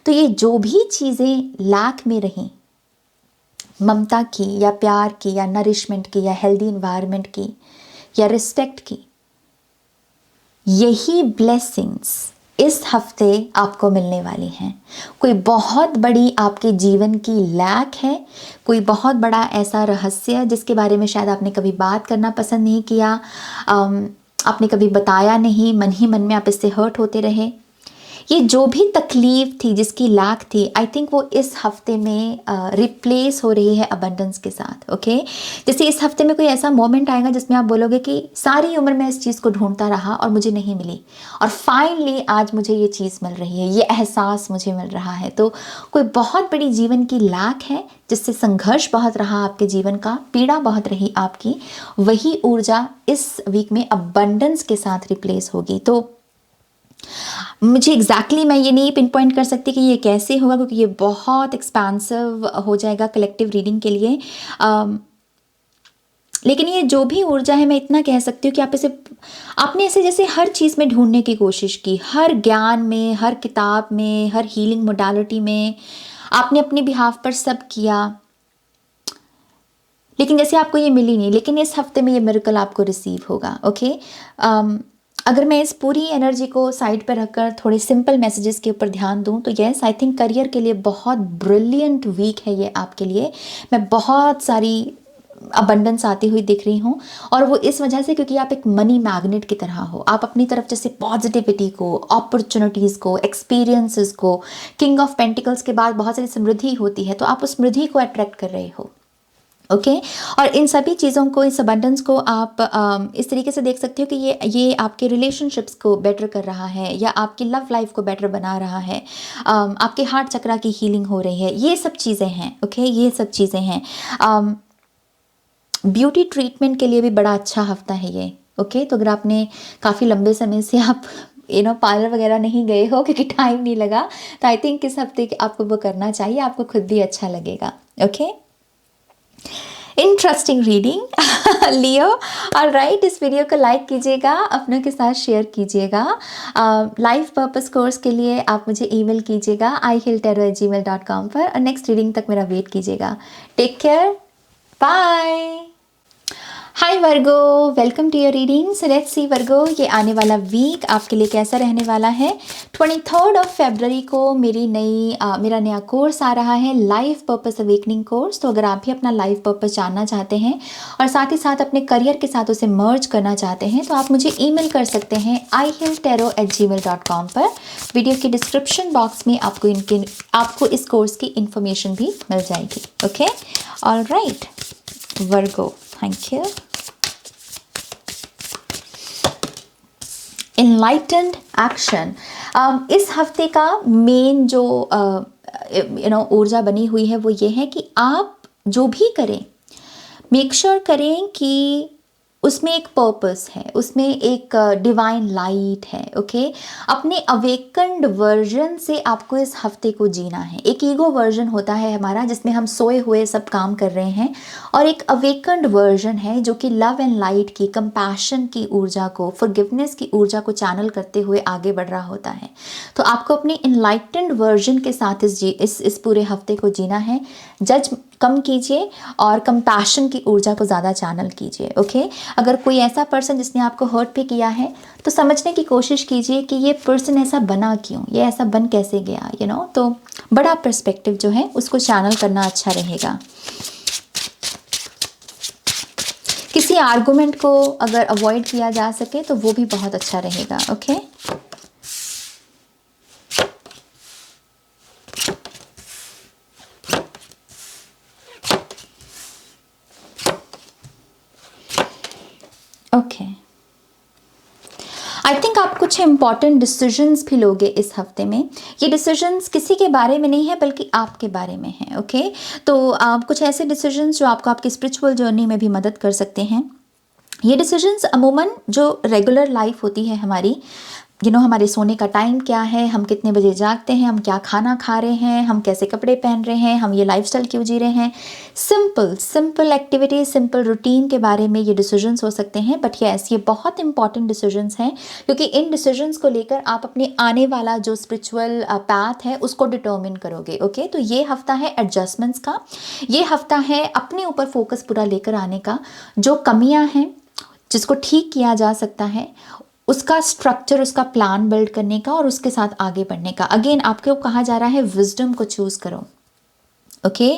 तो ये जो भी चीज़ें लैक में रहीं, ममता की या प्यार की या नरिशमेंट की या हेल्दी इन्वायरमेंट की या रिस्पेक्ट की, यही ब्लेसिंग्स इस हफ्ते आपको मिलने वाली हैं। कोई बहुत बड़ी आपके जीवन की लैक है, कोई बहुत बड़ा ऐसा रहस्य जिसके बारे में शायद आपने कभी बात करना पसंद नहीं किया, आपने कभी बताया नहीं, मन ही मन में आप इससे हर्ट होते रहे। ये जो भी तकलीफ थी, जिसकी लैक थी, आई थिंक वो इस हफ्ते में रिप्लेस हो रही है अबंडेंस के साथ। ओके, जैसे इस हफ्ते में कोई ऐसा मोमेंट आएगा जिसमें आप बोलोगे कि सारी उम्र मैं इस चीज़ को ढूंढता रहा और मुझे नहीं मिली, और फाइनली आज मुझे ये चीज़ मिल रही है, ये एहसास मुझे मिल रहा है। तो कोई बहुत बड़ी जीवन की लैक है जिससे संघर्ष बहुत रहा आपके जीवन का, पीड़ा बहुत रही आपकी, वही ऊर्जा इस वीक में अबंडेंस के साथ रिप्लेस होगी। तो मुझे एग्जैक्टली मैं ये नहीं पिन पॉइंट कर सकती कि ये कैसे होगा, क्योंकि ये बहुत एक्सपेंसिव हो जाएगा कलेक्टिव रीडिंग के लिए। लेकिन ये जो भी ऊर्जा है, मैं इतना कह सकती हूँ कि आपने ऐसे जैसे हर चीज़ में ढूंढने की कोशिश की, हर ज्ञान में, हर किताब में, हर हीलिंग मोडालिटी में आपने अपने बिहाफ पर सब किया, लेकिन जैसे आपको ये मिली नहीं। लेकिन इस हफ्ते में ये मिरेकल आपको रिसीव होगा। ओके, अगर मैं इस पूरी एनर्जी को साइड पर रखकर थोड़े सिंपल मैसेजेस के ऊपर ध्यान दूं, तो यस, आई थिंक करियर के लिए बहुत ब्रिलियंट वीक है ये आपके लिए। मैं बहुत सारी अबंडेंस आती हुई दिख रही हूँ, और वो इस वजह से क्योंकि आप एक मनी मैग्नेट की तरह हो। आप अपनी तरफ जैसे पॉजिटिविटी को, अपॉर्चुनिटीज़ को, एक्सपीरियंसेस को, किंग ऑफ पेंटिकल्स के बाद बहुत सारी समृद्धि होती है, तो आप उस समृद्धि को अट्रैक्ट कर रहे हो। ओके, और इन सभी चीज़ों को, इस अबंडेंस को आप इस तरीके से देख सकते हो कि ये आपके रिलेशनशिप्स को बेटर कर रहा है, या आपकी लव लाइफ को बेटर बना रहा है, आपके हार्ट चक्रा की हीलिंग हो रही है, ये सब चीज़ें हैं। ओके, ये सब चीज़ें हैं। ब्यूटी ट्रीटमेंट के लिए भी बड़ा अच्छा हफ्ता है ये। ओके, तो अगर आपने काफ़ी लंबे समय से आप पार्लर वगैरह नहीं गए हो क्योंकि टाइम नहीं लगा, तो आई थिंक इस हफ्ते आपको वो करना चाहिए, आपको खुद भी अच्छा लगेगा। ओके, इंटरेस्टिंग रीडिंग लियो। और राइट, इस वीडियो को लाइक कीजिएगा, अपनों के साथ शेयर कीजिएगा। लाइफ पर्पस कोर्स के लिए आप मुझे ईमेल कीजिएगा ihealtarot@gmail.com पर, और नेक्स्ट रीडिंग तक मेरा वेट कीजिएगा। Take care, bye. Hi Virgo, welcome to your reading. So let's see Virgo, ये आने वाला वीक आपके लिए कैसा रहने वाला है। 23 फरवरी को मेरा नया कोर्स आ रहा है, लाइफ पर्पस अवेकनिंग कोर्स। तो अगर आप भी अपना लाइफ पर्पस जानना चाहते हैं और साथ ही साथ अपने करियर के साथ उसे मर्ज करना चाहते हैं, तो आप मुझे ईमेल कर सकते हैं ihealtarot@gmail.com पर। वीडियो के डिस्क्रिप्शन बॉक्स में आपको इस कोर्स की इंफॉर्मेशन भी मिल जाएगी। Okay, alright Virgo, thank you. Enlightened action, इस हफ्ते का मेन जो ऊर्जा बनी हुई है वो ये है कि आप जो भी करें, मेक श्योर करें कि उसमें एक पर्पस है, उसमें एक डिवाइन लाइट है। ओके, अपने अवेकन्ड वर्जन से आपको इस हफ्ते को जीना है। एक ईगो वर्जन होता है हमारा, जिसमें हम सोए हुए सब काम कर रहे हैं, और एक अवेकन्ड वर्जन है जो कि लव एंड लाइट की, कंपैशन की ऊर्जा को, फॉरगिवनेस की ऊर्जा को चैनल करते हुए आगे बढ़ रहा होता है। तो आपको अपने इनलाइटेंड वर्जन के साथ इस पूरे हफ्ते को जीना है। जज कम कीजिए और कंपैशन की ऊर्जा को ज़्यादा चैनल कीजिए। ओके, अगर कोई ऐसा पर्सन जिसने आपको हर्ट भी किया है, तो समझने की कोशिश कीजिए कि ये पर्सन ऐसा बना क्यों, ये ऐसा बन कैसे गया, तो बड़ा पर्सपेक्टिव जो है उसको चैनल करना अच्छा रहेगा। किसी आर्गुमेंट को अगर अवॉइड किया जा सके तो वो भी बहुत अच्छा रहेगा। ओके, ओके, आई थिंक आप कुछ इंपॉर्टेंट डिसीजंस भी लोगे इस हफ्ते में। ये डिसीजंस किसी के बारे में नहीं है बल्कि आपके बारे में है। ओके, तो आप कुछ ऐसे डिसीजंस जो आपको आपकी स्पिरिचुअल जर्नी में भी मदद कर सकते हैं। ये डिसीजंस अमूमन जो रेगुलर लाइफ होती है हमारी, हमारे सोने का टाइम क्या है, हम कितने बजे जागते हैं, हम क्या खाना खा रहे हैं, हम कैसे कपड़े पहन रहे हैं, हम ये लाइफस्टाइल क्यों जी रहे हैं, सिंपल एक्टिविटी, सिंपल रूटीन के बारे में ये डिसीजंस हो सकते हैं। बट यस, ये बहुत इंपॉर्टेंट डिसीजंस हैं, क्योंकि इन डिसीजंस को लेकर आप अपने आने वाला जो स्पिरिचुअल पाथ है उसको डिटर्मिन करोगे। ओके, तो ये हफ्ता है एडजस्टमेंट्स का, ये हफ्ता है अपने ऊपर फोकस पूरा लेकर आने का। जो कमियां हैं जिसको ठीक किया जा सकता है, उसका स्ट्रक्चर, उसका प्लान बिल्ड करने का और उसके साथ आगे बढ़ने का। अगेन आपको कहा जा रहा है विजडम को चूज करो। ओके,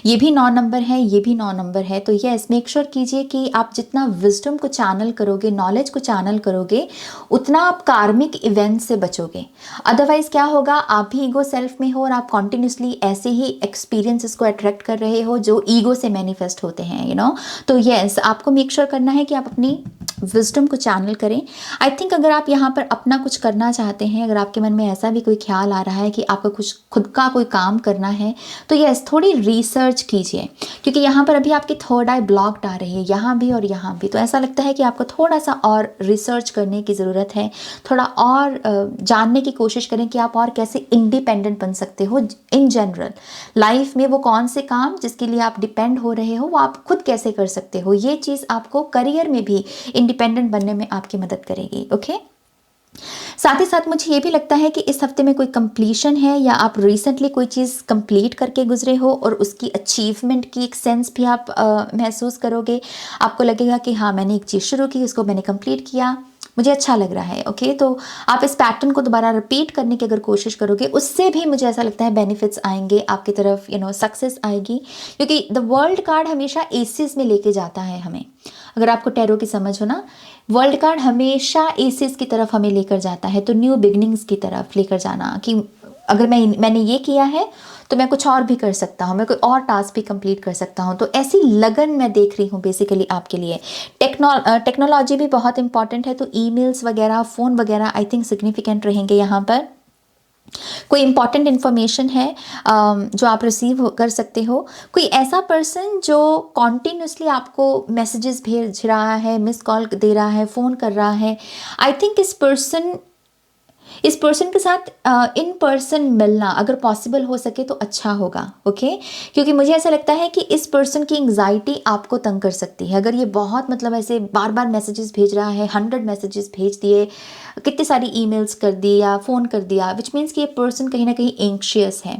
ये भी 9 नंबर है, ये भी 9 नंबर है। तो यस, मेक श्योर कीजिए कि आप जितना विजडम को चैनल करोगे, नॉलेज को चैनल करोगे, उतना आप कार्मिक इवेंट से बचोगे। अदरवाइज क्या होगा, आप भी ईगो सेल्फ में हो और आप कॉन्टिन्यूसली ऐसे ही एक्सपीरियंसेस को अट्रैक्ट कर रहे हो जो ईगो से मैनिफेस्ट होते हैं। तो यस, आपको मेक श्योर करना है कि आप अपनी विजडम को चैनल करें। आई थिंक अगर आप यहाँ पर अपना कुछ करना चाहते हैं, अगर आपके मन में ऐसा भी कोई ख्याल आ रहा है कि आपको कुछ खुद का कोई काम करना है, तो यस, थोड़ी रिसर्च कीजिए, क्योंकि यहाँ पर अभी आपकी थर्ड आई ब्लॉक्ड आ रही है, यहाँ भी और यहाँ भी। तो ऐसा लगता है कि आपको थोड़ा सा और रिसर्च करने की ज़रूरत है, थोड़ा और जानने की कोशिश करें कि आप और कैसे इंडिपेंडेंट बन सकते हो इन जनरल लाइफ में। वो कौन से काम जिसके लिए आप डिपेंड हो रहे हो वो आप खुद कैसे कर सकते हो। ये चीज़ आपको करियर में भी इंडिपेंडेंट बनने में आपकी मदद करेगी। ओके, साथ ही साथ मुझे ये भी लगता है कि इस हफ्ते में कोई कंप्लीशन है, या आप रिसेंटली कोई चीज़ कंप्लीट करके गुजरे हो और उसकी अचीवमेंट की एक सेंस भी आप महसूस करोगे। आपको लगेगा कि हाँ, मैंने एक चीज़ शुरू की, उसको मैंने कंप्लीट किया, मुझे अच्छा लग रहा है। ओके, तो आप इस पैटर्न को दोबारा रिपीट करने की अगर कोशिश करोगे, उससे भी मुझे ऐसा लगता है बेनिफिट्स आएंगे आपकी तरफ, सक्सेस आएगी। क्योंकि द वर्ल्ड कार्ड हमेशा एसेस में लेके जाता है हमें। अगर आपको टैरो की समझ हो ना, वर्ल्ड कार्ड हमेशा एसेस की तरफ हमें लेकर जाता है, तो न्यू बिगनिंग्स की तरफ लेकर जाना, कि अगर मैंने ये किया है तो मैं कुछ और भी कर सकता हूँ, मैं कोई और टास्क भी कंप्लीट कर सकता हूँ। तो ऐसी लगन मैं देख रही हूँ बेसिकली आपके लिए। टेक्नोलॉजी भी बहुत इंपॉर्टेंट है, तो ईमेल्स वगैरह, फ़ोन वगैरह आई थिंक सिग्निफिकेंट रहेंगे यहाँ पर। कोई इंपॉर्टेंट इन्फॉर्मेशन है जो आप रिसीव कर सकते हो। कोई ऐसा पर्सन जो कॉन्टीन्यूसली आपको मैसेजेस भेज रहा है, मिस कॉल दे रहा है, फ़ोन कर रहा है, आई थिंक इस पर्सन इस पर्सन के साथ इन पर्सन मिलना अगर पॉसिबल हो सके तो अच्छा होगा, ओके। क्योंकि मुझे ऐसा लगता है कि इस पर्सन की एंग्जाइटी आपको तंग कर सकती है। अगर ये बहुत मतलब ऐसे बार बार मैसेजेस भेज रहा है, 100 मैसेजेस भेज दिए, कितनी सारी ईमेल्स कर दी या फ़ोन कर दिया, विच मीन्स कि ये पर्सन कहीं ना कहीं एंक्शियस है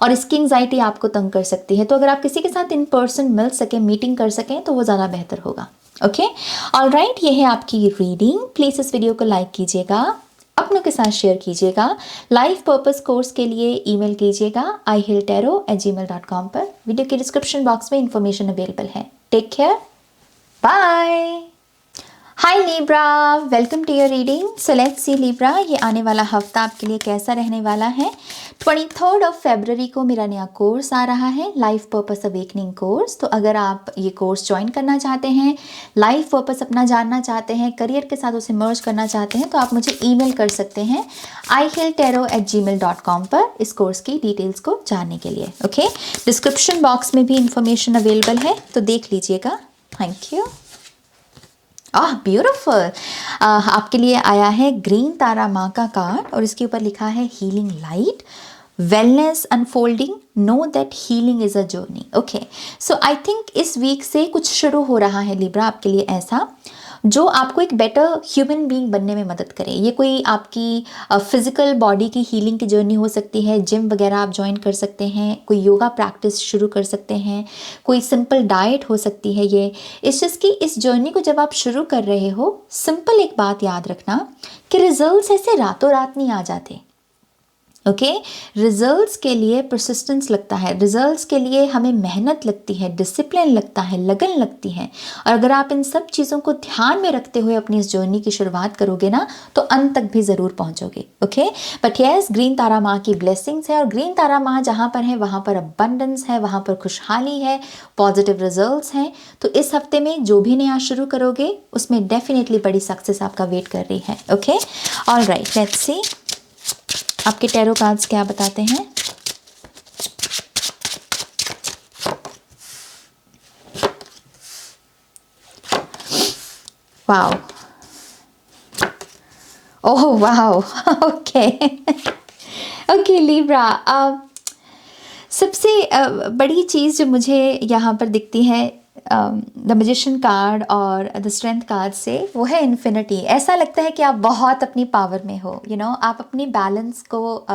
और इसकी एंग्जाइटी आपको तंग कर सकती है। तो अगर आप किसी के साथ इन पर्सन मिल सकें, मीटिंग कर सकें, तो वो ज़्यादा बेहतर होगा, ओके। ऑलराइट, ये है आपकी रीडिंग। प्लीज़ इस वीडियो को लाइक कीजिएगा, अपनों के साथ शेयर कीजिएगा। लाइफ पर्पस कोर्स के लिए ईमेल कीजिएगा ihilltarot@gmail.com पर। वीडियो के डिस्क्रिप्शन बॉक्स में इंफॉर्मेशन अवेलेबल है। Take care, bye. Hi Libra, welcome to your reading. So let's see Libra, ये आने वाला हफ्ता आपके लिए कैसा रहने वाला है। 23 फरवरी को मेरा नया कोर्स आ रहा है, लाइफ पर्पस अवेकनिंग कोर्स। तो अगर आप ये कोर्स ज्वाइन करना चाहते हैं, लाइफ पर्पस अपना जानना चाहते हैं, करियर के साथ उसे मर्ज करना चाहते हैं, तो आप मुझे ईमेल कर सकते हैं ihilltarot@gmail.com पर इस कोर्स की डिटेल्स को जानने के लिए, ओके। डिस्क्रिप्शन बॉक्स में भी इंफॉर्मेशन अवेलेबल है, तो देख लीजिएगा। Thank you. ब्यूटिफुल। आपके लिए आया है ग्रीन तारा माँ का कार्ड और इसके ऊपर लिखा है healing light, wellness unfolding, know that healing is a journey, okay. So I think इस वीक से कुछ शुरू हो रहा है लिब्रा आपके लिए ऐसा, जो आपको एक बेटर ह्यूमन बीइंग बनने में मदद करे। ये कोई आपकी फिजिकल बॉडी की हीलिंग की जर्नी हो सकती है, जिम वगैरह आप ज्वाइन कर सकते हैं, कोई योगा प्रैक्टिस शुरू कर सकते हैं, कोई सिंपल डाइट हो सकती है। ये इस चीज़ की इस जर्नी को जब आप शुरू कर रहे हो, सिंपल एक बात याद रखना कि रिजल्ट्स ऐसे रातों रात नहीं आ जाते, ओके। रिजल्ट्स के लिए परसिस्टेंस लगता है, रिजल्ट्स के लिए हमें मेहनत लगती है, डिसिप्लिन लगता है, लगन लगती है। और अगर आप इन सब चीज़ों को ध्यान में रखते हुए अपनी इस जर्नी की शुरुआत करोगे ना, तो अंत तक भी ज़रूर पहुंचोगे, ओके। बट यस, ग्रीन तारा माँ की ब्लेसिंग्स है और ग्रीन तारा माँ जहाँ पर है वहाँ पर अबंडेंस है, वहाँ पर खुशहाली है, पॉजिटिव रिजल्ट्स हैं। तो इस हफ्ते में जो भी नया शुरू करोगे उसमें डेफिनेटली बड़ी सक्सेस आपका वेट कर रही है, ओके। ऑलराइट, लेट्स सी आपके टैरो कार्ड्स क्या बताते हैं। Wow, oh wow, okay okay Libra, सबसे बड़ी चीज़ जो मुझे यहाँ पर दिखती है द मैजिशियन कार्ड और द स्ट्रेंथ कार्ड से, वो है इन्फिनिटी। ऐसा लगता है कि आप बहुत अपनी पावर में हो, यू नो, आप अपनी बैलेंस को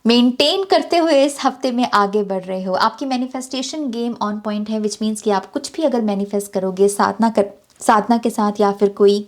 मेंटेन करते हुए इस हफ्ते में आगे बढ़ रहे हो। आपकी मैनिफेस्टेशन गेम ऑन पॉइंट है, विच मीन्स कि आप कुछ भी अगर मैनिफेस्ट करोगे साधना के साथ या फिर कोई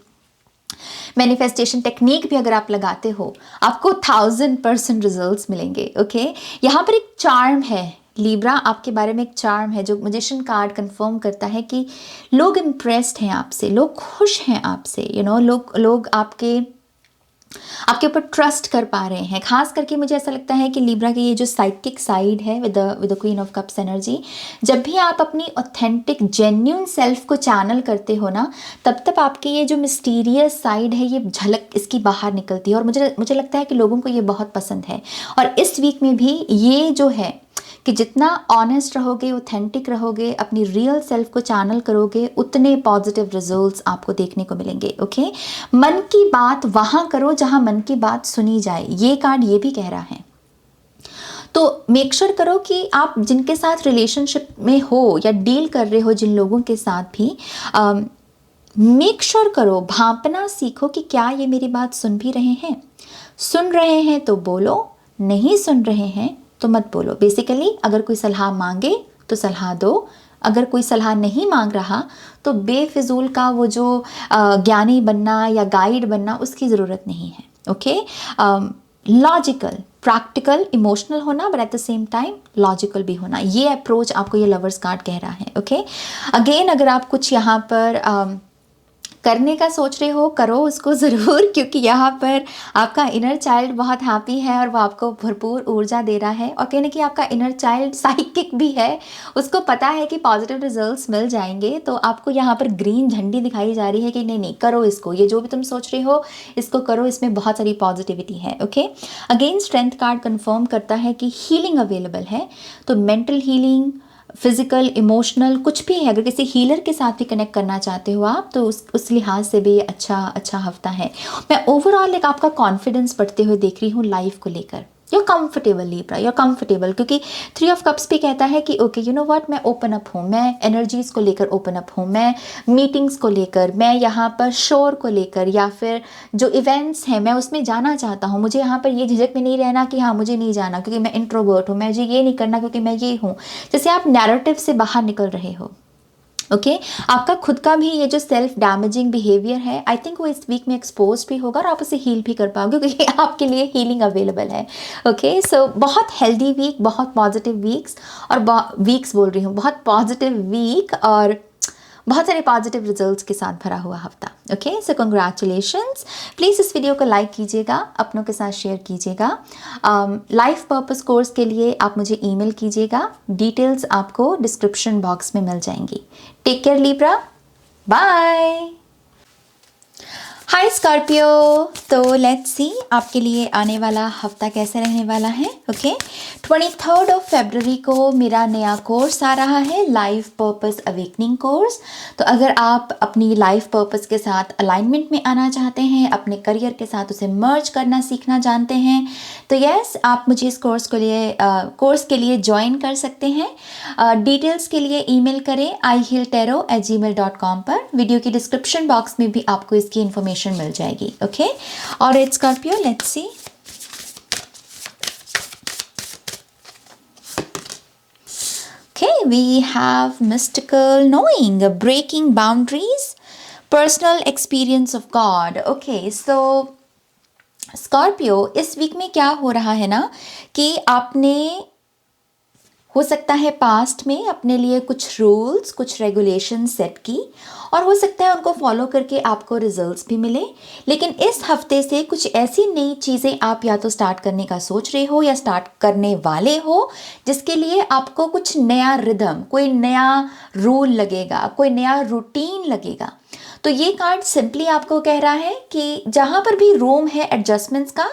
मैनिफेस्टेशन टेक्निक भी अगर आप लगाते हो, आपको 1000% रिजल्ट्स मिलेंगे, ओके। यहाँ पर एक चार्म है लीब्रा, आपके बारे में एक चार्म है जो मैजिशियन कार्ड कंफर्म करता है कि लोग इम्प्रेस्ड हैं आपसे, लोग खुश हैं आपसे, यू नो, लोग आपके ऊपर ट्रस्ट कर पा रहे हैं। खास करके मुझे ऐसा लगता है कि लीब्रा की ये जो साइकिक साइड है with the queen of cups energy, जब भी आप अपनी ऑथेंटिक जेन्युइन सेल्फ को चैनल करते हो ना, तब आपकी ये जो मिस्टीरियस साइड है, ये झलक इसकी बाहर निकलती है और मुझे लगता है कि लोगों को ये बहुत पसंद है। और इस वीक में भी ये जो है कि जितना ऑनेस्ट रहोगे, ऑथेंटिक रहोगे, अपनी रियल सेल्फ को चैनल करोगे, उतने पॉजिटिव रिजल्ट्स आपको देखने को मिलेंगे, ओके। मन की बात वहाँ करो जहाँ मन की बात सुनी जाए, ये कार्ड ये भी कह रहा है। तो मेक श्योर करो कि आप जिनके साथ रिलेशनशिप में हो या डील कर रहे हो, जिन लोगों के साथ भी, मेक श्योर करो, भांपना सीखो कि क्या ये मेरी बात सुन भी रहे हैं। सुन रहे हैं तो बोलो, नहीं सुन रहे हैं तो मत बोलो। बेसिकली अगर कोई सलाह मांगे तो सलाह दो, अगर कोई सलाह नहीं मांग रहा तो बेफिजूल का वो जो ज्ञानी बनना या गाइड बनना, उसकी ज़रूरत नहीं है, ओके। लॉजिकल, प्रैक्टिकल, इमोशनल होना, but at the same time logical भी होना, ये अप्रोच आपको ये लवर्स कार्ड कह रहा है, ओके। अगेन, अगर आप कुछ यहाँ पर करने का सोच रहे हो, करो उसको ज़रूर, क्योंकि यहाँ पर आपका इनर चाइल्ड बहुत हैप्पी है और वो आपको भरपूर ऊर्जा दे रहा है। और कहीं ना कहीं आपका इनर चाइल्ड साइकिक भी है, उसको पता है कि पॉजिटिव रिजल्ट्स मिल जाएंगे। तो आपको यहाँ पर ग्रीन झंडी दिखाई जा रही है कि नहीं करो इसको, ये जो भी तुम सोच रहे हो इसको करो, इसमें बहुत सारी पॉजिटिविटी है, okay. Again, strength card confirm करता है कि हीलिंग अवेलेबल है। तो मेंटल हीलिंग, फिजिकल, इमोशनल, कुछ भी है, अगर किसी हीलर के साथ भी कनेक्ट करना चाहते हो आप, तो उस लिहाज से भी ये अच्छा हफ्ता है। मैं ओवरऑल एक आपका कॉन्फिडेंस बढ़ते हुए देख रही हूँ लाइफ को लेकर। you're comfortable Libra, you're comfortable, क्योंकि 3 of Cups भी कहता है कि ओके यू नो व्हाट, मैं ओपन अप हूँ, मैं एनर्जीज को लेकर ओपन अप हूँ, मैं मीटिंग्स को लेकर, मैं यहाँ पर शोर को लेकर या फिर जो इवेंट्स हैं मैं उसमें जाना चाहता हूँ। मुझे यहाँ पर ये झिझक में नहीं रहना कि हाँ मुझे नहीं जाना क्योंकि मैं इंट्रोवर्ट हूँ, मुझे ये नहीं करना क्योंकि मैं ये हूँ। जैसे आप नैरेटिव से बाहर निकल रहे हो। ओके आपका खुद का भी ये जो सेल्फ डैमेजिंग बिहेवियर है, आई थिंक वो इस वीक में एक्सपोज भी होगा और आप उसे हील भी कर पाओगे क्योंकि आपके लिए हीलिंग अवेलेबल है। ओके सो बहुत हेल्दी वीक, बहुत पॉजिटिव वीक्स और वीक्स बोल रही हूँ, बहुत पॉजिटिव वीक और बहुत सारे पॉजिटिव रिजल्ट्स के साथ भरा हुआ हफ्ता। Okay so congratulations. प्लीज़ इस वीडियो को लाइक कीजिएगा, अपनों के साथ शेयर कीजिएगा। लाइफ पर्पस कोर्स के लिए आप मुझे ईमेल कीजिएगा, डिटेल्स आपको डिस्क्रिप्शन बॉक्स में मिल जाएंगी। Take care Libra, bye. Hi Scorpio, तो लेट्स सी आपके लिए आने वाला हफ्ता कैसे रहने वाला है। ओके 23 फरवरी को मेरा नया कोर्स आ रहा है, लाइफ पर्पस अवेकनिंग कोर्स। तो अगर आप अपनी लाइफ पर्पस के साथ अलाइनमेंट में आना चाहते हैं, अपने करियर के साथ उसे मर्ज करना सीखना जानते हैं, तो यस आप मुझे इस कोर्स के लिए ज्वाइन कर सकते हैं। डिटेल्स के लिए ईमेल करें ihealtarot@gmail.com पर। वीडियो की डिस्क्रिप्शन बॉक्स में भी आपको इसकी इन्फॉर्मेशन मिल जाएगी। ओके और it's Scorpio, let's see. Okay, we have mystical knowing, breaking boundaries, personal experience of God. Okay, so Scorpio इस वीक में क्या हो रहा है ना कि आपने हो सकता है पास्ट में अपने लिए कुछ रूल्स, कुछ रेगुलेशन सेट की और हो सकता है उनको फॉलो करके आपको रिजल्ट्स भी मिले। लेकिन इस हफ्ते से कुछ ऐसी नई चीज़ें आप या तो स्टार्ट करने का सोच रहे हो या स्टार्ट करने वाले हो, जिसके लिए आपको कुछ नया रिदम, कोई नया रूल लगेगा, कोई नया रूटीन लगेगा। तो ये कार्ड सिंपली आपको कह रहा है कि जहाँ पर भी रूम है एडजस्टमेंट्स का,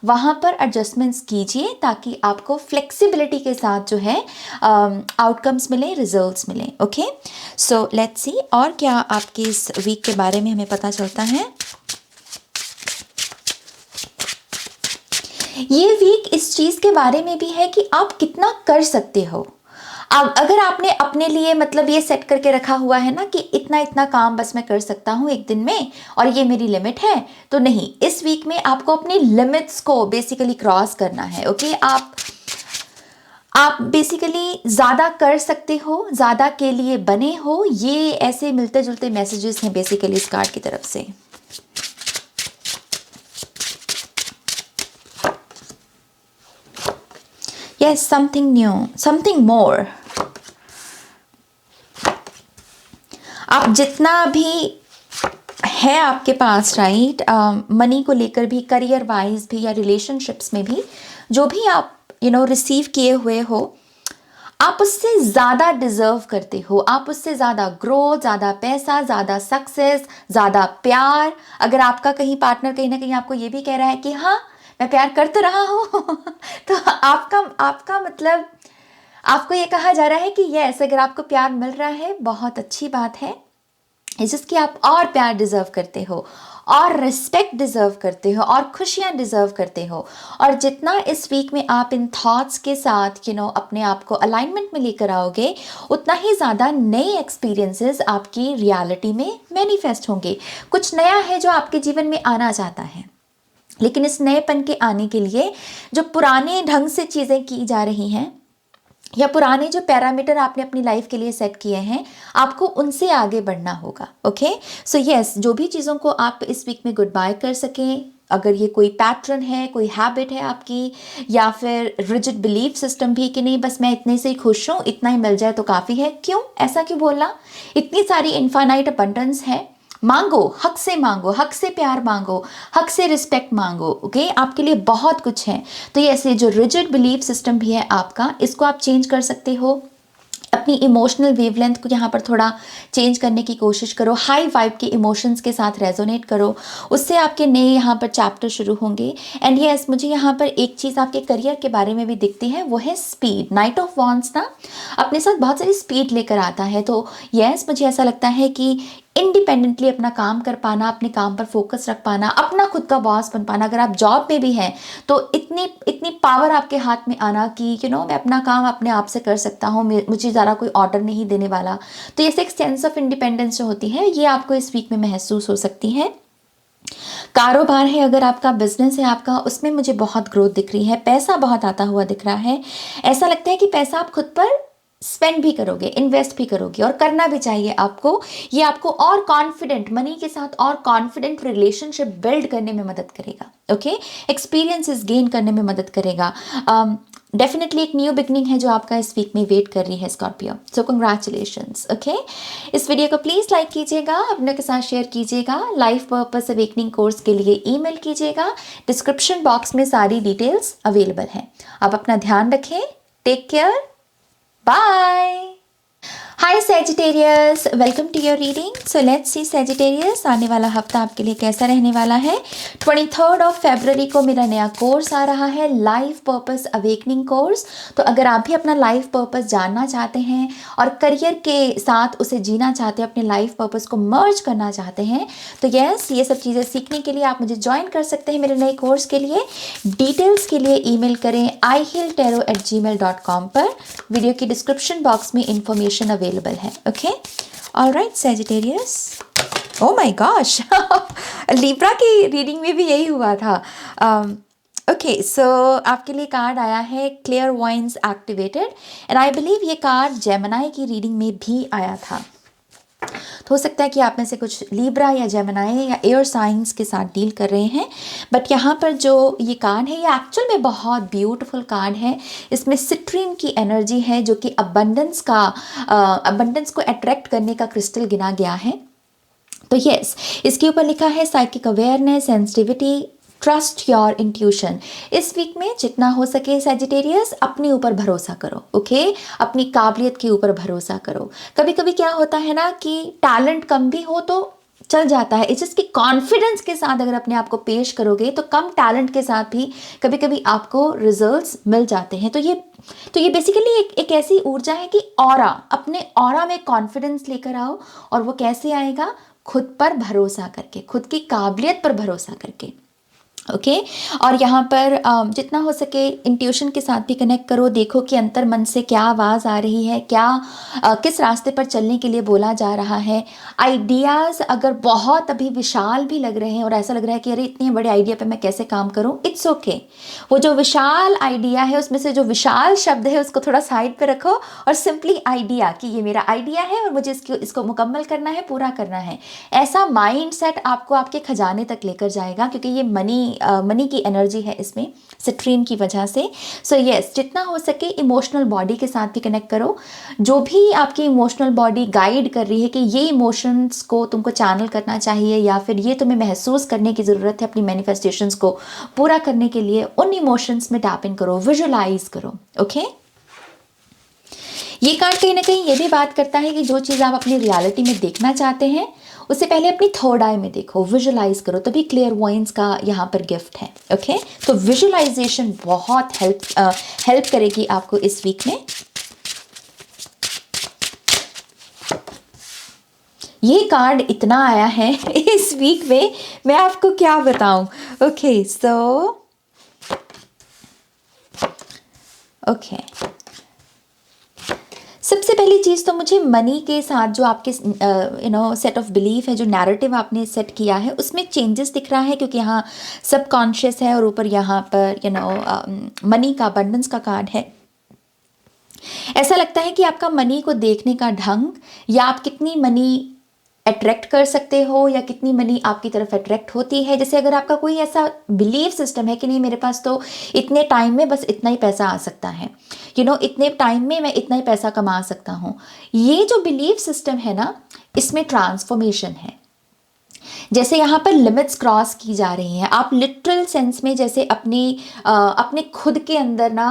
वहाँ पर एडजस्टमेंट्स कीजिए ताकि आपको फ्लेक्सिबिलिटी के साथ जो है आउटकम्स मिले, रिजल्ट्स मिले। ओके सो लेट्स सी और क्या आपके इस वीक के बारे में हमें पता चलता है। ये वीक इस चीज़ के बारे में भी है कि आप कितना कर सकते हो। अब अगर आपने अपने लिए मतलब ये सेट करके रखा हुआ है ना कि इतना इतना काम बस मैं कर सकता हूँ एक दिन में और ये मेरी लिमिट है, तो नहीं, इस वीक में आपको अपनी लिमिट्स को बेसिकली क्रॉस करना है। ओके आप बेसिकली ज़्यादा कर सकते हो, ज़्यादा के लिए बने हो, ये ऐसे मिलते जुलते मैसेजेस हैं बेसिकली इस कार्ड की तरफ से। Yes, something new, something more. आप जितना भी है आपके पास राइट, मनी को लेकर भी, करियर वाइज भी या रिलेशनशिप्स में भी, जो भी आप रिसीव किए हुए हो, आप उससे ज़्यादा डिज़र्व करते हो। आप उससे ज़्यादा ग्रोथ, ज़्यादा पैसा, ज़्यादा सक्सेस, ज़्यादा प्यार। अगर आपका कहीं पार्टनर कहीं ना कहीं आपको ये भी कह रहा है कि हाँ मैं प्यार कर तो रहा हूँ तो आपका मतलब आपको ये कहा जा रहा है कि यस, अगर आपको प्यार मिल रहा है बहुत अच्छी बात है, जिसकी आप और प्यार डिज़र्व करते हो और रिस्पेक्ट डिज़र्व करते हो और खुशियाँ डिज़र्व करते हो। और जितना इस वीक में आप इन थॉट्स के साथ अपने आप को अलाइनमेंट में लेकर आओगे, उतना ही ज़्यादा नए एक्सपीरियंसेस आपकी रियलिटी में मैनिफेस्ट होंगे। कुछ नया है जो आपके जीवन में आना चाहता है, लेकिन इस नएपन के आने के लिए जो पुराने ढंग से चीज़ें की जा रही हैं या पुराने जो पैरामीटर आपने अपनी लाइफ के लिए सेट किए हैं, आपको उनसे आगे बढ़ना होगा। ओके सो यस, जो भी चीज़ों को आप इस वीक में गुड बाय कर सकें, अगर ये कोई पैटर्न है, कोई हैबिट है आपकी, या फिर रिजिड बिलीफ सिस्टम भी कि नहीं बस मैं इतने से ही खुश हूँ, इतना ही मिल जाए तो काफ़ी है, क्यों ऐसा क्यों बोलना, इतनी सारी इनफाइनाइट अबंडेंस है। मांगो, हक से मांगो, हक से प्यार मांगो, हक से रिस्पेक्ट मांगो। ओके आपके लिए बहुत कुछ है। तो ये ऐसे जो रिजिड बिलीफ सिस्टम भी है आपका, इसको आप चेंज कर सकते हो। अपनी अपनी इमोशनल वेवलेंथ को यहाँ पर थोड़ा चेंज करने की कोशिश करो, हाई वाइब के इमोशंस के साथ रेजोनेट करो, उससे आपके नए यहाँ पर चैप्टर शुरू होंगे। एंड यस, मुझे यहाँ पर एक चीज़ आपके करियर के बारे में भी दिखती है, वो है स्पीड। नाइट ऑफ वॉन्ड्स ना अपने साथ बहुत सारी स्पीड लेकर आता है। तो यस, मुझे ऐसा लगता है कि इंडिपेंडेंटली अपना काम कर पाना, अपने काम पर फोकस रख पाना, अपना खुद का बॉस बन पाना, अगर आप जॉब में भी हैं तो इतनी इतनी पावर आपके हाथ में आना कि मैं अपना काम अपने आप से कर सकता हूँ, मुझे ज़्यादा कोई ऑर्डर नहीं देने वाला। तो ये एक सेंस ऑफ इंडिपेंडेंस जो होती है, ये आपको इस वीक में महसूस हो सकती है। कारोबार है, अगर आपका बिजनेस है आपका, उसमें मुझे बहुत ग्रोथ दिख रही है, पैसा बहुत आता हुआ दिख रहा है। ऐसा लगता है कि पैसा आप खुद पर स्पेंड भी करोगे, इन्वेस्ट भी करोगे, और करना भी चाहिए आपको। ये आपको और कॉन्फिडेंट मनी के साथ और कॉन्फिडेंट रिलेशनशिप बिल्ड करने में मदद करेगा। ओके, एक्सपीरियंसेस गेन करने में मदद करेगा। डेफिनेटली एक न्यू बिगनिंग है जो आपका इस वीक में वेट कर रही है स्कॉर्पियो। सो कंग्रेचुलेशंस। ओके, इस वीडियो को प्लीज़ लाइक कीजिएगा, अपने के साथ शेयर कीजिएगा, लाइफ पर्पस अवेकनिंग कोर्स के लिए ईमेल कीजिएगा। डिस्क्रिप्शन बॉक्स में सारी डिटेल्स अवेलेबल हैं। आप अपना ध्यान रखें, take care, bye. Hi Sagittarius, welcome to your reading. So let's see Sagittarius, आने वाला हफ्ता आपके लिए कैसा रहने वाला है। 23 फरवरी को मेरा नया कोर्स आ रहा है, लाइफ पर्पस अवेकनिंग कोर्स। तो अगर आप भी अपना लाइफ पर्पस जानना चाहते हैं और करियर के साथ उसे जीना चाहते हैं, अपने लाइफ पर्पस को मर्ज करना चाहते हैं, तो यस, ये सब चीज़ें सीखने के लिए आप मुझे ज्वाइन कर सकते हैं मेरे नए कोर्स के लिए। डिटेल्स के लिए ईमेल करें ihealtarot@gmail.com पर। वीडियो की डिस्क्रिप्शन बॉक्स में इंफॉर्मेशन अवेलेबल है। Okay, alright Sagittarius. Oh my gosh, Libra की रीडिंग में भी यही हुआ था। ओके, सो आपके लिए कार्ड आया है क्लेयरवॉयंस एक्टिवेटेड, एंड आई बिलीव ये कार्ड जेमिनी की रीडिंग में भी आया था। तो हो सकता है कि आप में से कुछ लिब्रा या जेमिनी या एयर साइंस के साथ डील कर रहे हैं। बट यहाँ पर जो ये कार्ड है, ये एक्चुअल में बहुत ब्यूटीफुल कार्ड है। इसमें सिट्रीन की एनर्जी है, जो कि अबंडेंस को अट्रैक्ट करने का क्रिस्टल गिना गया है। तो यस, इसके ऊपर लिखा है psychic awareness, sensitivity, trust your intuition. इस वीक में जितना हो सके सेजिटेरियस, अपने ऊपर भरोसा करो। ओके, अपनी काबिलियत के ऊपर भरोसा करो। कभी कभी क्या होता है ना कि टैलेंट कम भी हो तो चल जाता है, इट्स जस्ट कि कॉन्फिडेंस के साथ अगर अपने आप को पेश करोगे तो कम टैलेंट के साथ भी कभी कभी आपको रिजल्ट्स मिल जाते हैं। तो ये बेसिकली एक ऐसी ऊर्जा है कि ऑरा, अपने ऑरा में कॉन्फिडेंस लेकर आओ। और वो कैसे आएगा? खुद पर भरोसा करके, खुद की काबिलियत पर भरोसा करके। ओके, और यहाँ पर जितना हो सके इंट्यूशन के साथ भी कनेक्ट करो। देखो कि अंतर मन से क्या आवाज़ आ रही है, किस रास्ते पर चलने के लिए बोला जा रहा है। आइडियाज़ अगर बहुत अभी विशाल भी लग रहे हैं और ऐसा लग रहा है कि अरे इतने बड़े आइडिया पे मैं कैसे काम करूं, इट्स ओके। वो जो विशाल आइडिया है, उसमें से जो विशाल शब्द है उसको थोड़ा साइड पे रखो और सिंपली आइडिया, कि ये मेरा आइडिया है और मुझे इसको मुकम्मल करना है, पूरा करना है। ऐसा माइंड सेट आपको आपके खजाने तक लेकर जाएगा, क्योंकि ये मनी की एनर्जी है इसमें, सिट्रीन की वजह से। सो यस, जितना हो सके इमोशनल बॉडी के साथ भी कनेक्ट करो। जो भी आपकी इमोशनल बॉडी गाइड कर रही है कि ये इमोशंस को तुमको चैनल करना चाहिए या फिर ये तुम्हें महसूस करने की ज़रूरत है अपनी मैनिफेस्टेशंस को पूरा करने के लिए, उन इमोशंस में टैप इन करो, विजुलाइज करो। ओके, ये कार्ड कहीं ना कहीं ये भी बात करता है कि जो चीज़ आप अपनी रियलिटी में देखना चाहते हैं उससे पहले अपनी थर्ड आई में देखो, विजुलाइज करो, तभी क्लेयरवॉयंस का यहाँ पर गिफ्ट है। ओके, तो विजुलाइजेशन बहुत हेल्प करेगी आपको इस वीक में। ये कार्ड इतना आया है इस वीक में, मैं आपको क्या बताऊं। ओके, सो ओके, सबसे पहली चीज़ तो मुझे मनी के साथ जो आपके सेट ऑफ बिलीफ है, जो नैरेटिव आपने सेट किया है, उसमें चेंजेस दिख रहा है, क्योंकि यहाँ सबकॉन्शियस है और ऊपर यहाँ पर मनी का, अबंडेंस का कार्ड है। ऐसा लगता है कि आपका मनी को देखने का ढंग, या आप कितनी मनी अट्रैक्ट कर सकते हो या कितनी मनी आपकी तरफ अट्रैक्ट होती है। जैसे अगर आपका कोई ऐसा बिलीफ सिस्टम है कि नहीं, मेरे पास तो इतने टाइम में बस इतना ही पैसा आ सकता है, इतने टाइम में मैं इतना ही पैसा कमा सकता हूँ, ये जो बिलीफ सिस्टम है ना, इसमें ट्रांसफॉर्मेशन है। जैसे यहाँ पर लिमिट्स क्रॉस की जा रही हैं, आप लिटरल सेंस में जैसे अपने खुद के अंदर ना